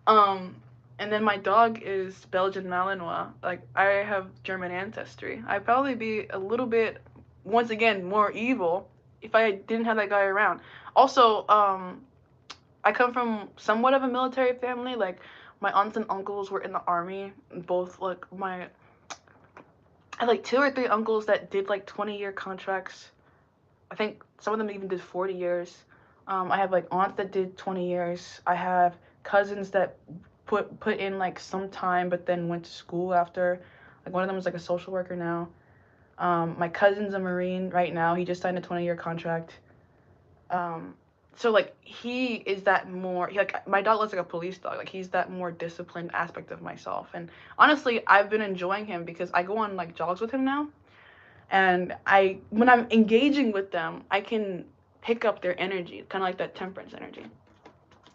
And then my dog is Belgian Malinois. Like, I have German ancestry. I'd probably be a little bit, once again, more evil if I didn't have that guy around. Also, I come from somewhat of a military family. Like, My aunts and uncles were in the army. Both like I had like 2 or 3 uncles that did like 20-year contracts. I think some of them even did 40 years. I have like aunts that did 20 years. I have cousins that put in like some time but then went to school after. Like one of them is like a social worker now. My cousin's a Marine right now. He just signed a 20-year contract. So like he is that more, like my dog looks like a police dog. Like he's that more disciplined aspect of myself. And honestly, I've been enjoying him because I go on like jogs with him now. And when I'm engaging with them, I can pick up their energy, kind of like that temperance energy.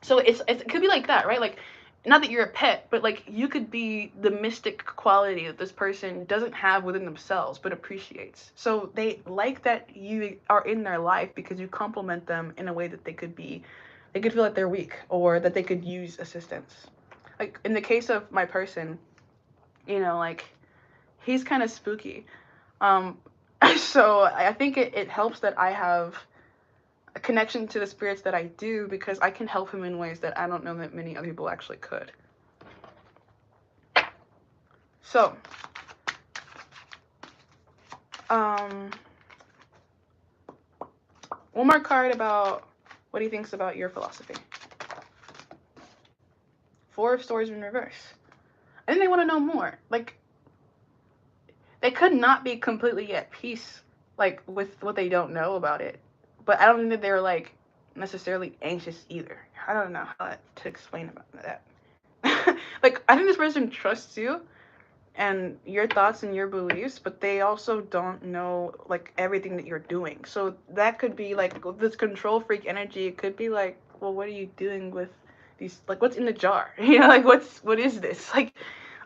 So it could be like that, right? Like, not that you're a pet, but like you could be the mystic quality that this person doesn't have within themselves but appreciates. So they like that you are in their life because you compliment them in a way that they could feel like they're weak or that they could use assistance. Like in the case of my person, like he's kind of spooky. So I think it helps that I have a connection to the spirits that I do because I can help him in ways that I don't know that many other people actually could. So, one more card about what he thinks about your philosophy. 4 of Swords in reverse. I think they want to know more. Like, they could not be completely at peace, like, with what they don't know about it. But I don't think that they're, like, necessarily anxious either. I don't know how to explain about that. Like, I think this person trusts you and your thoughts and your beliefs, but they also don't know, like, everything that you're doing. So that could be, like, this control freak energy. It could be, like, well, what are you doing with these, like, what's in the jar? Like, what is this? Like,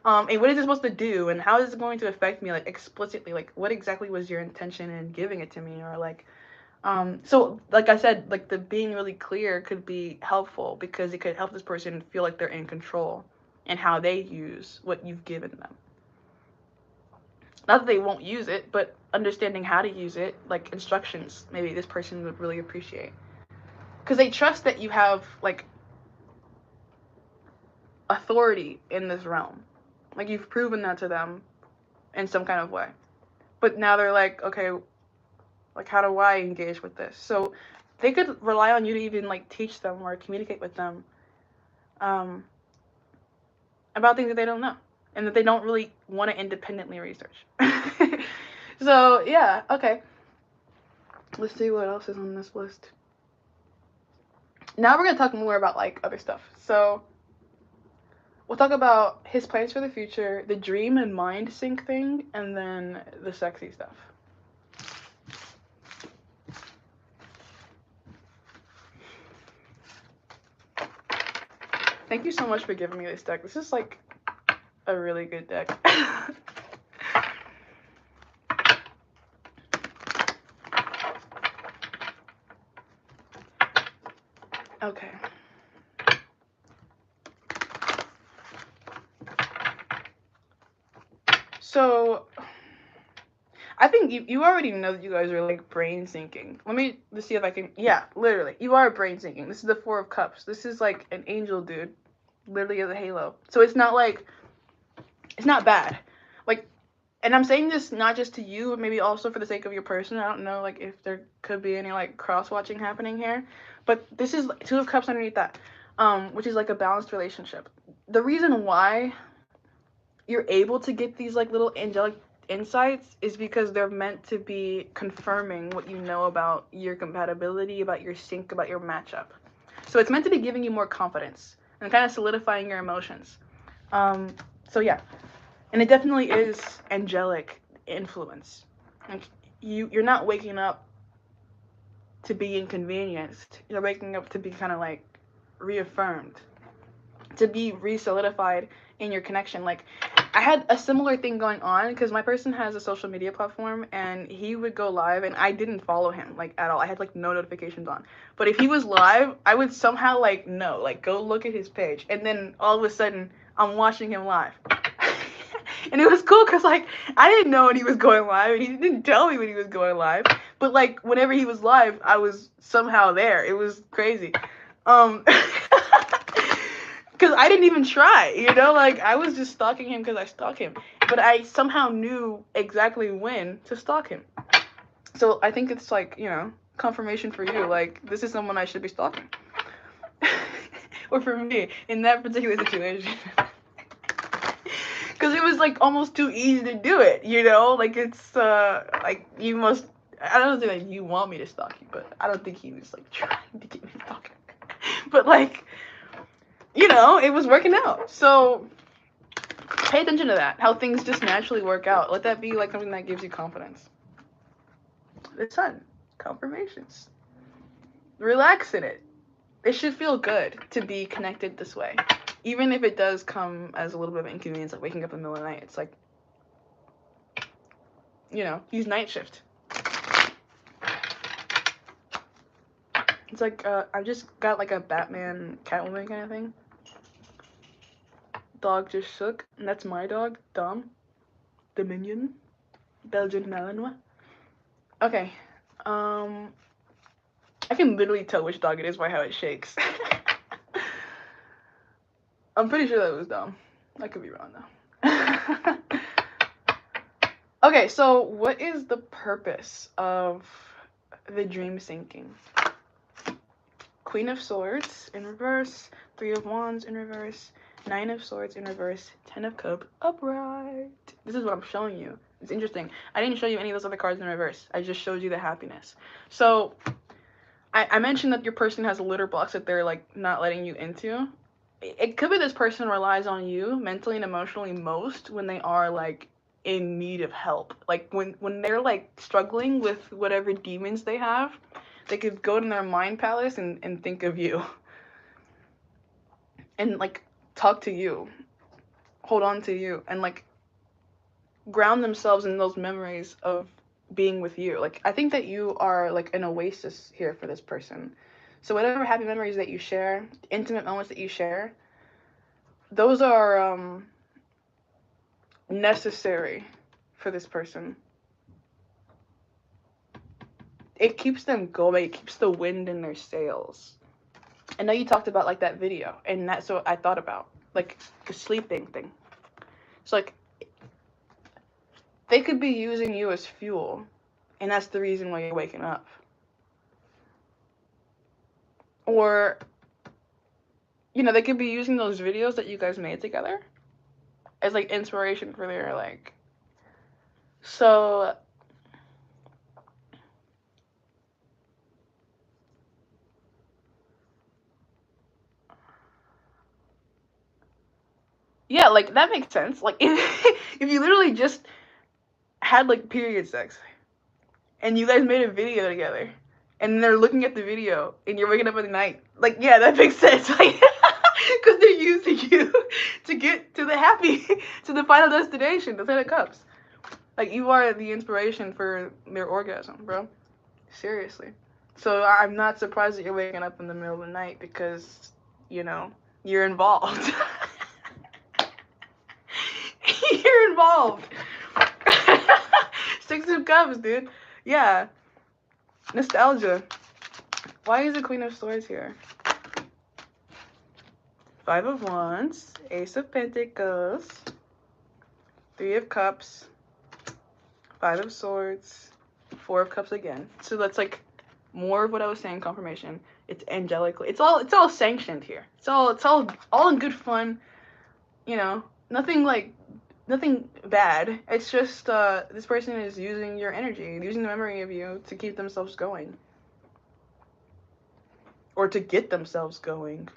and what is it supposed to do? And how is it going to affect me, like, explicitly? Like, what exactly was your intention in giving it to me? Or, like, so, like I said, like, the being really clear could be helpful because it could help this person feel like they're in control and how they use what you've given them. Not that they won't use it, but understanding how to use it, like instructions, maybe this person would really appreciate. Because they trust that you have, like, authority in this realm. Like, you've proven that to them in some kind of way. But now they're like, okay, like, how do I engage with this? So they could rely on you to even, like, teach them or communicate with them about things that they don't know and that they don't really want to independently research. So, yeah, okay. Let's see what else is on this list. Now we're going to talk more about, like, other stuff. So we'll talk about his plans for the future, the dream and mind sync thing, and then the sexy stuff. Thank you so much for giving me this deck. This is, like, a really good deck. Okay. So, I think you already know that you guys are, like, brain syncing. Let's see if I can, yeah, literally. You are brain syncing. This is the 4 of Cups. This is, like, an angel dude. Literally as a halo. So it's not, like, it's not bad. Like, and I'm saying this not just to you, but maybe also for the sake of your person. I don't know, like, if there could be any, like, cross-watching happening here. But this is 2 of Cups underneath that, which is, like, a balanced relationship. The reason why you're able to get these, like, little angelic insights is because they're meant to be confirming what you know about your compatibility, about your sync, about your matchup. So it's meant to be giving you more confidence and kind of solidifying your emotions. So yeah. And it definitely is angelic influence. Like, you're not waking up to be inconvenienced. You're waking up to be kind of, like, reaffirmed, to be re-solidified in your connection. Like, I had a similar thing going on because my person has a social media platform and he would go live and I didn't follow him, like, at all. I had, like, no notifications on. But if he was live, I would somehow, like, know, like, go look at his page. And then all of a sudden, I'm watching him live. And it was cool because, like, I didn't know when he was going live and he didn't tell me when he was going live. But, like, whenever he was live, I was somehow there. It was crazy. Because I didn't even try, you know? Like, I was just stalking him because I stalk him. But I somehow knew exactly when to stalk him. So I think it's like, you know, confirmation for you. Like, this is someone I should be stalking. Or for me, in that particular situation. Because it was, like, almost too easy to do it, you know? Like, it's, like, you must... I don't think that you want me to stalk you, but I don't think he was, like, trying to get me to stalk him. But, like... You know, it was working out. So pay attention to that. How things just naturally work out. Let that be like something that gives you confidence. The sun. Confirmations. Relax in it. It should feel good to be connected this way. Even if it does come as a little bit of inconvenience, like waking up in the middle of the night. It's like, you know, use night shift. It's like, I just got like a Batman Catwoman kind of thing. Dog just shook, and that's my dog, Dom. Dominion. Belgian Malinois. Okay. I can literally tell which dog it is by how it shakes. I'm pretty sure that was Dom. I could be wrong though. Okay, so what is the purpose of the dream sinking? Queen of Swords in reverse, 3 of Wands in reverse, 9 of Swords in reverse, 10 of Cups upright. This is what I'm showing you. It's interesting. I didn't show you any of those other cards in reverse. I just showed you the happiness. So, I mentioned that your person has litter blocks that they're, like, not letting you into. It could be this person relies on you mentally and emotionally most when they are, like, in need of help. Like, when they're, like, struggling with whatever demons they have, they could go to their mind palace and think of you. And, like, talk to you. Hold on to you. And, like, ground themselves in those memories of being with you. Like, I think that you are, like, an oasis here for this person. So whatever happy memories that you share, intimate moments that you share, those are necessary for this person. It keeps them going. It keeps the wind in their sails. I know you talked about, like, that video, and that's what I thought about, like, the sleeping thing. So, like, they could be using you as fuel, and that's the reason why you're waking up. Or, you know, they could be using those videos that you guys made together as, like, inspiration for their, like... So... Yeah, like, that makes sense. Like, if you literally just had, like, period sex, and you guys made a video together, and they're looking at the video, and you're waking up at the night, like, yeah, that makes sense. Like, because they're using you to get to the happy, to the final destination, the 10 of Cups. Like, you are the inspiration for their orgasm, bro. Seriously. So I'm not surprised that you're waking up in the middle of the night because, you know, you're involved. You're involved. 6 of Cups, dude. Yeah. Nostalgia. Why is the Queen of Swords here? 5 of Wands, Ace of Pentacles, 3 of Cups, 5 of Swords, 4 of Cups again. So that's like more of what I was saying, confirmation. It's angelically. It's all sanctioned here. It's all in good fun. You know, nothing bad. It's just this person is using your energy, using the memory of you to keep themselves going. Or to get themselves going.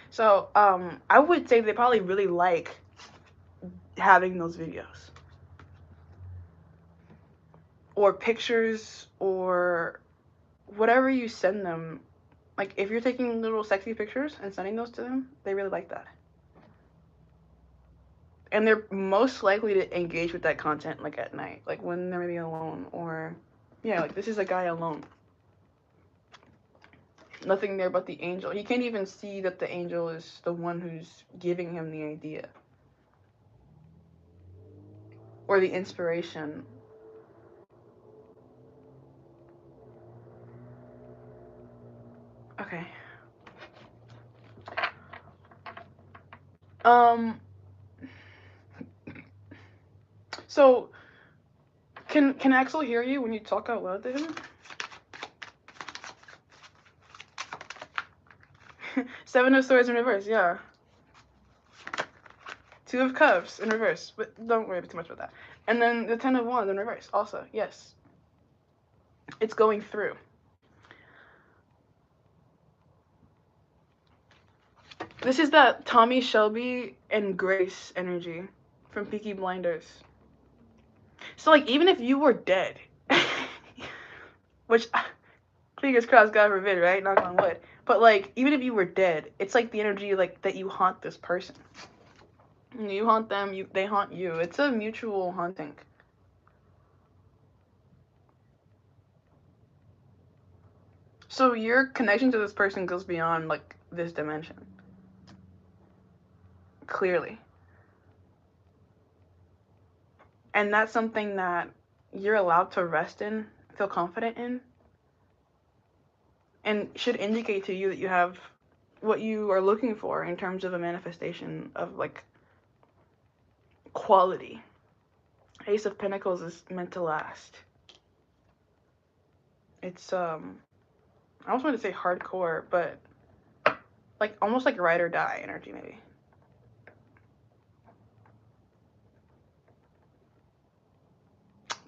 So, I would say they probably really like having those videos. Or pictures, or whatever you send them. Like, if you're taking little sexy pictures and sending those to them, they really like that. And they're most likely to engage with that content, like, at night. Like, when they're maybe alone, or... Yeah, like, this is a guy alone. Nothing there but the angel. He can't even see that the angel is the one who's giving him the idea. Or the inspiration. Okay. Um. So, can Axel hear you when you talk out loud to him? Seven of Swords in reverse, yeah. Two of Cups in reverse, but don't worry too much about that. And then the Ten of Wands in reverse, also, yes. It's going through. This is that Tommy Shelby and Grace energy from Peaky Blinders. So, like, even if you were dead, which, fingers crossed, God forbid, right? Knock on wood. But, like, even if you were dead, it's like the energy, like, that you haunt this person. You haunt them, they haunt you. It's a mutual haunting. So your connection to this person goes beyond, like, this dimension. Clearly. And that's something that you're allowed to rest in, feel confident in, and should indicate to you that you have what you are looking for in terms of a manifestation of, like, quality. Ace of Pentacles is meant to last. It's, I almost want to say hardcore, but, like, almost like ride or die energy, maybe.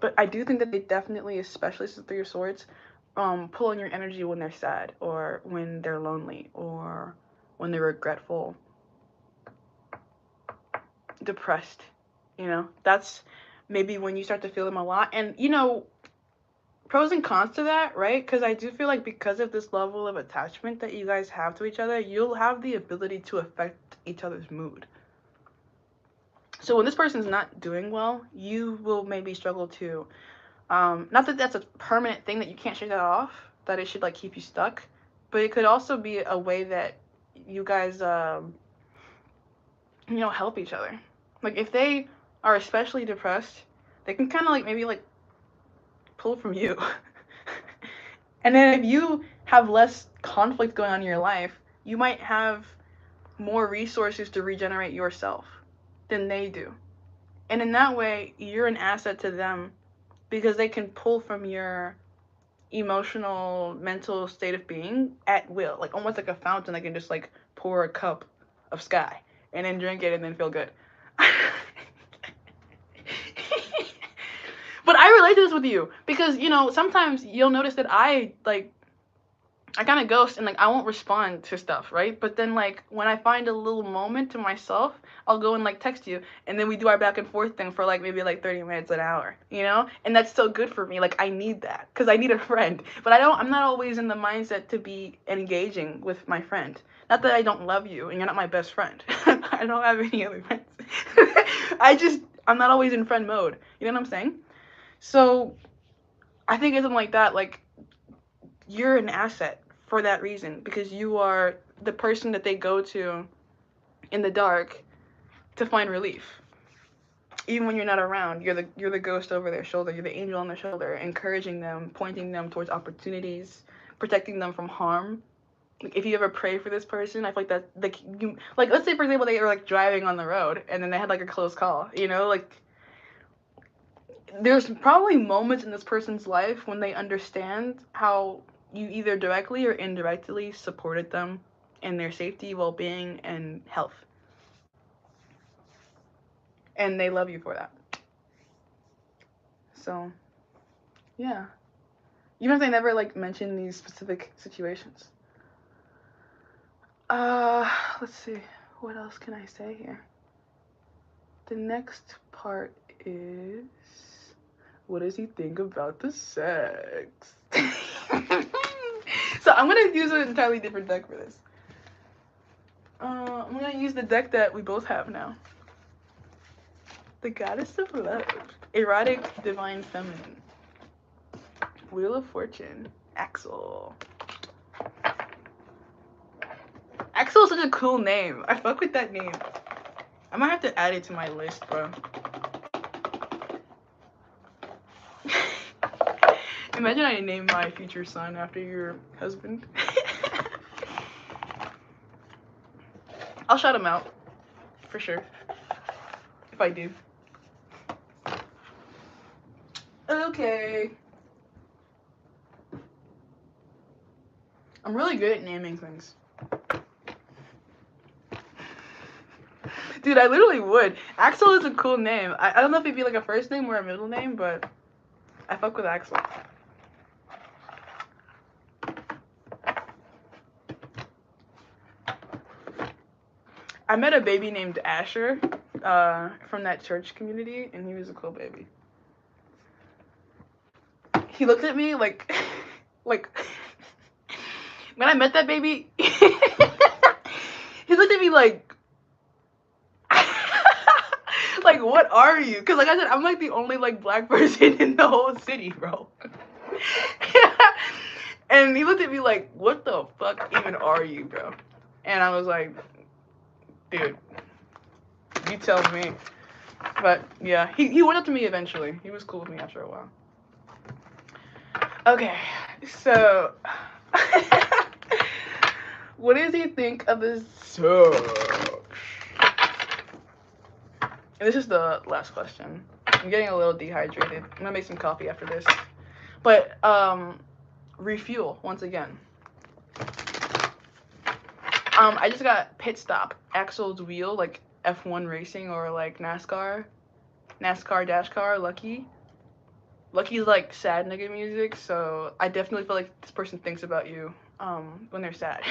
But I do think that they definitely, especially the Three of Swords, pull on your energy when they're sad, or when they're lonely, or when they're regretful, depressed. You know, that's maybe when you start to feel them a lot. And, you know, pros and cons to that, right? Because I do feel like because of this level of attachment that you guys have to each other, you'll have the ability to affect each other's mood. So when this person's not doing well, you will maybe struggle to, not that that's a permanent thing that you can't shake that off, that it should, like, keep you stuck, but it could also be a way that you guys, you know, help each other. Like, if they are especially depressed, they can kind of, like, maybe, like, pull from you. And then if you have less conflict going on in your life, you might have more resources to regenerate yourself than they do. And in that way, you're an asset to them because they can pull from your emotional, mental state of being at will. Like, almost like a fountain. They can just, like, pour a cup of sky and then drink it and then feel good. But I relate to this with you because, you know, sometimes you'll notice that I kind of ghost and, like, I won't respond to stuff, right? But then, like, when I find a little moment to myself, I'll go and, like, text you, and then we do our back and forth thing for, like, maybe, like, 30 minutes, an hour, you know? And that's so good for me. Like, I need that because I need a friend. But I'm not always in the mindset to be engaging with my friend. Not that I don't love you and you're not my best friend. I don't have any other friends. I'm not always in friend mode. You know what I'm saying? So I think it's something like that, like, you're an asset for that reason because you are the person that they go to in the dark to find relief. Even when you're not around, you're the ghost over their shoulder. You're the angel on their shoulder, encouraging them, pointing them towards opportunities, protecting them from harm. Like, if you ever pray for this person, I feel like that, like, you, like, let's say for example they were, like, driving on the road and then they had, like, a close call, you know, like, there's probably moments in this person's life when they understand how you either directly or indirectly supported them in their safety, well-being, and health. And they love you for that. So, yeah. Even if they never, like, mention these specific situations. Let's see. What else can I say here? The next part is, what does he think about the sex? So I'm gonna use an entirely different deck for this. I'm gonna use the deck that we both have now. The Goddess of Love. Erotic Divine Feminine. Wheel of Fortune. Axel. Axel is such a cool name. I fuck with that name. I might have to add it to my list, bro. Imagine I name my future son after your husband. I'll shout him out. for sure. If I do. Okay. I'm really good at naming things. Dude, I literally would. Axel is a cool name. I don't know if it'd be like a first name or a middle name, but I fuck with Axel. I met a baby named Asher from that church community, and he was a cool baby. He looked at me like when I met that baby, he looked at me like like, what are you? Because like I said, I'm like the only like black person in the whole city, bro. And he looked at me like, what the fuck even are you, bro? And I was like, dude, you tell me. But yeah, he went up to me eventually. He was cool with me after a while. Okay, so what does he think of his socks? And this is the last question. I'm getting a little dehydrated. I'm gonna make some coffee after this. But refuel once again. I just got pit stop Axel's wheel, like F1 racing or like NASCAR dash car. Lucky's like sad nigga music, so I definitely feel like this person thinks about you when they're sad.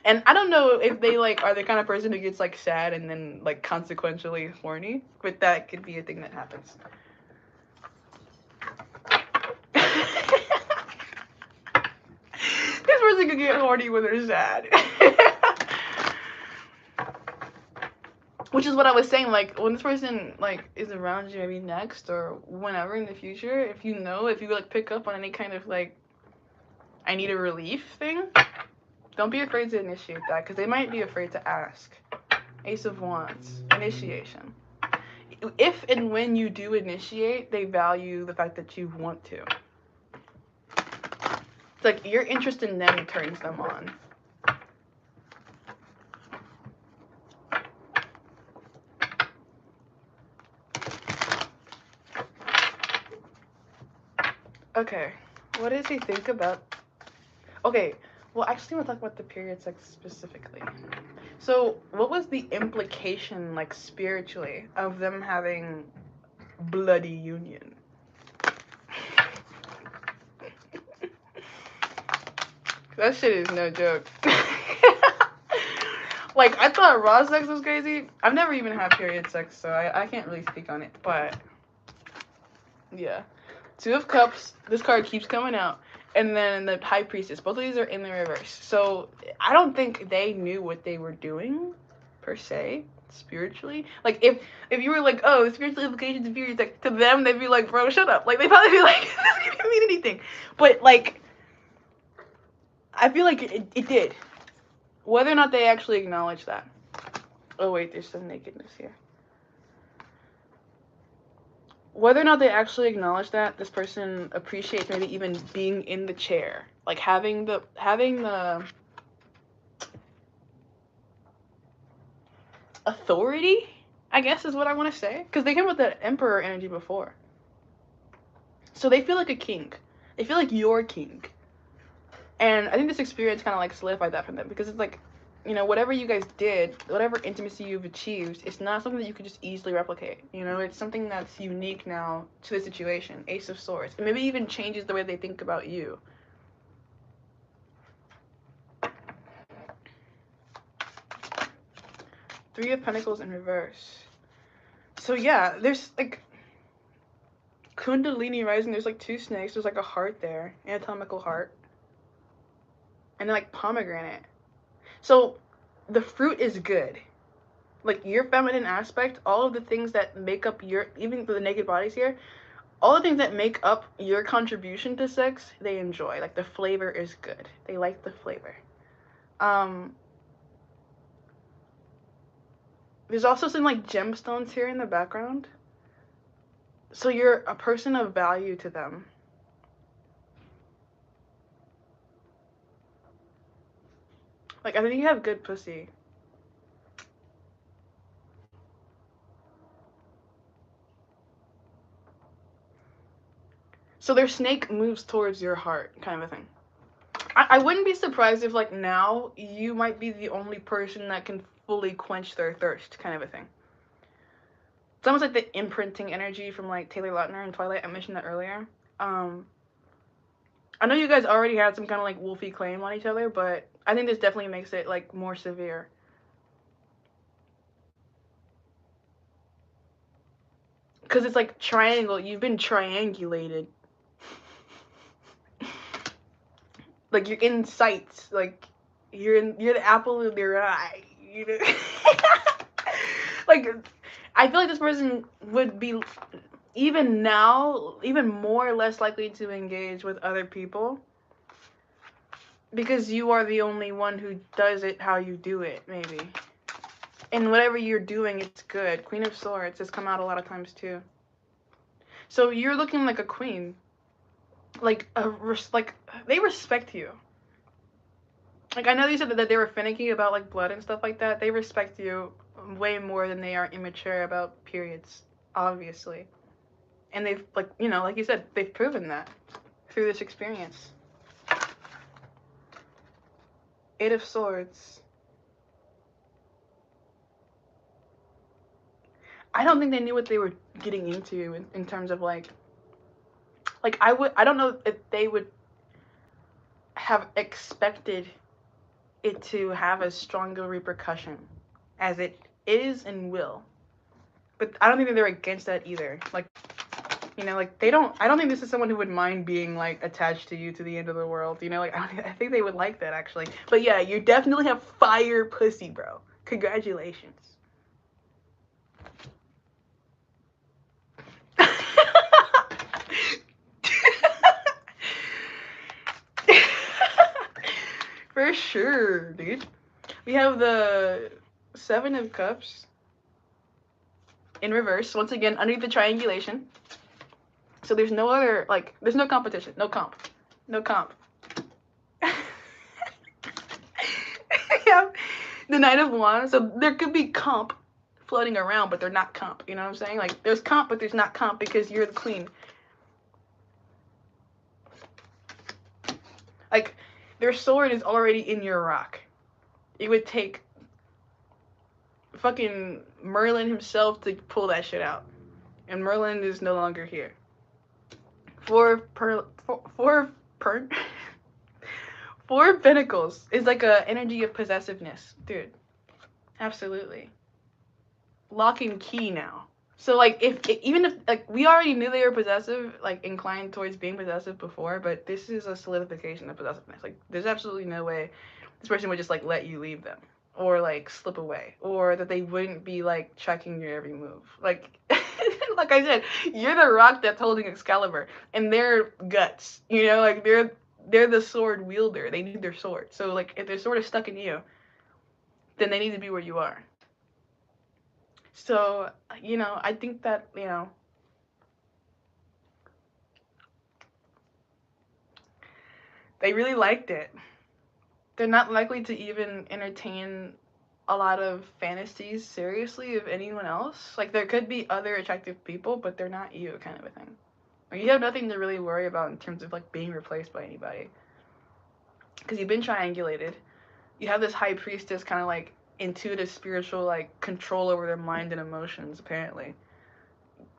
And I don't know if they like are the kind of person who gets like sad and then like consequentially horny, but that could be a thing that happens. This person could get horny when they're sad. Which is what I was saying, like, when this person, like, is around you maybe next or whenever in the future, if you like, pick up on any kind of, like, I need a relief thing, don't be afraid to initiate that, because they might be afraid to ask. Ace of Wands, initiation. If and when you do initiate, they value the fact that you want to. It's like, your interest in them turns them on. Okay, what does he think about... Okay, well, actually, I want to talk about the period sex specifically. So, what was the implication, like, spiritually, of them having bloody union? That shit is no joke. Like, I thought raw sex was crazy. I've never even had period sex, so I can't really speak on it, but... Yeah. Two of Cups, this card keeps coming out. And then the High Priestess. Both of these are in the reverse. So, I don't think they knew what they were doing, per se, spiritually. Like, if you were like, oh, spiritual implications of period sex, to them, they'd be like, bro, shut up. Like, they'd probably be like, this doesn't mean anything. But, like, I feel like it did. Whether or not they actually acknowledge that. Oh, wait, there's some nakedness here. Whether or not they actually acknowledge that, this person appreciates maybe even being in the chair. Like, having the authority, I guess is what I want to say. Because they came with that emperor energy before. So they feel like a king. They feel like you're king. And I think this experience kind of like solidified that for them. Because it's like, you know, whatever you guys did, whatever intimacy you've achieved, it's not something that you could just easily replicate. You know, it's something that's unique now to the situation. Ace of Swords. And maybe even changes the way they think about you. Three of Pentacles in reverse. So yeah, there's like Kundalini rising. There's like two snakes. There's like a heart there, anatomical heart, and then like pomegranate. So the fruit is good. Like your feminine aspect, all of the things that make up your, even the naked bodies here, all the things that make up your contribution to sex, they enjoy. Like the flavor is good. They like the flavor. There's also some like gemstones here in the background. So you're a person of value to them. Like, I think you have good pussy. So their snake moves towards your heart, kind of a thing. I wouldn't be surprised if, like, now you might be the only person that can fully quench their thirst, kind of a thing. It's almost like the imprinting energy from, like, Taylor Lautner in Twilight. I mentioned that earlier. I know you guys already had some kind of, like, wolfy claim on each other, but I think this definitely makes it, like, more severe. Because it's, like, triangle. You've been triangulated. Like, you're in sights. Like, you're the apple of their eye. You know? Like, I feel like this person would be, even now, even more or less likely to engage with other people. Because you are the only one who does it how you do it, maybe. And whatever you're doing, it's good. Queen of Swords has come out a lot of times, too. So you're looking like a queen. Like, they respect you. Like, I know you said that they were finicky about, like, blood and stuff like that. They respect you way more than they are immature about periods, obviously. And they've, like, you know, like you said, they've proven that through this experience. Eight of Swords. I don't think they knew what they were getting into in terms of, like, I don't know if they would have expected it to have a stronger repercussion as it is and will. But I don't think that they're against that either. Like, you know, like, I don't think this is someone who would mind being, like, attached to you to the end of the world, you know, like, I think they would like that, actually. But yeah, you definitely have fire pussy, bro. Congratulations. For sure, dude. We have the Seven of Cups in reverse, once again, underneath the triangulation. So there's no other, like, there's no competition, no comp. No comp. Yeah, the Knight of Wands. So there could be comp floating around, but they're not comp. You know what I'm saying? Like, there's comp, but there's not comp because you're the queen. Like, their sword is already in your rock. It would take fucking Merlin himself to pull that shit out. And Merlin is no longer here. Four Pentacles is like a energy of possessiveness, dude. Absolutely. Lock and key now. So, like, even if, like, we already knew they were possessive, like, inclined towards being possessive before, but this is a solidification of possessiveness. Like, there's absolutely no way this person would just, like, let you leave them, or, like, slip away, or that they wouldn't be, like, checking your every move. Like, like I said, you're the rock that's holding Excalibur, and they're guts, you know, like, they're the sword wielder. They need their sword. So, like, if their sword is stuck in you, then they need to be where you are. So, you know, I think that, you know, they really liked it. They're not likely to even entertain a lot of fantasies seriously of anyone else. Like, there could be other attractive people, but they're not you, kind of a thing. Like, you have nothing to really worry about in terms of, like, being replaced by anybody. Because you've been triangulated. You have this high priestess kind of, like, intuitive, spiritual, like, control over their mind and emotions, apparently.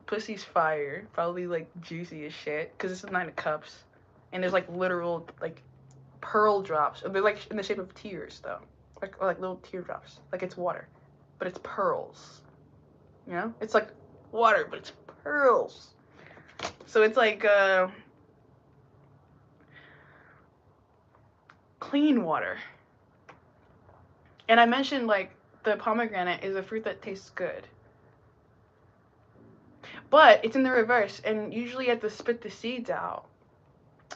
Pussy's fire. Probably, like, juicy as shit. Because it's the Nine of Cups. And there's, like, literal, like, pearl drops. They're, like, in the shape of tears, though. Like, or, like, little teardrops. Like, it's water. But it's pearls. You know? It's, like, water, but it's pearls. So it's, like, clean water. And I mentioned, like, the pomegranate is a fruit that tastes good. But it's in the reverse, and usually you have to spit the seeds out.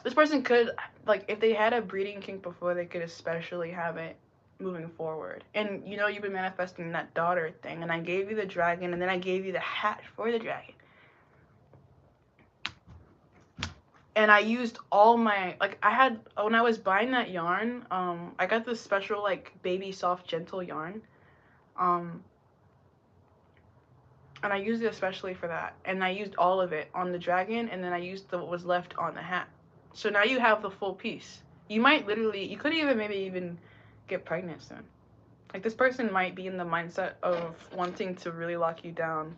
This person could, like, if they had a breeding kink before, they could especially have it moving forward. And, you know, you've been manifesting that daughter thing, and I gave you the dragon, and then I gave you the hat for the dragon. And I used all my, like, I had, when I was buying that yarn, I got this special, like, baby soft gentle yarn. And I used it especially for that. And I used all of it on the dragon, and then I used what was left on the hat. So now you have the full piece. You might literally, you could even maybe even get pregnant soon. Like, this person might be in the mindset of wanting to really lock you down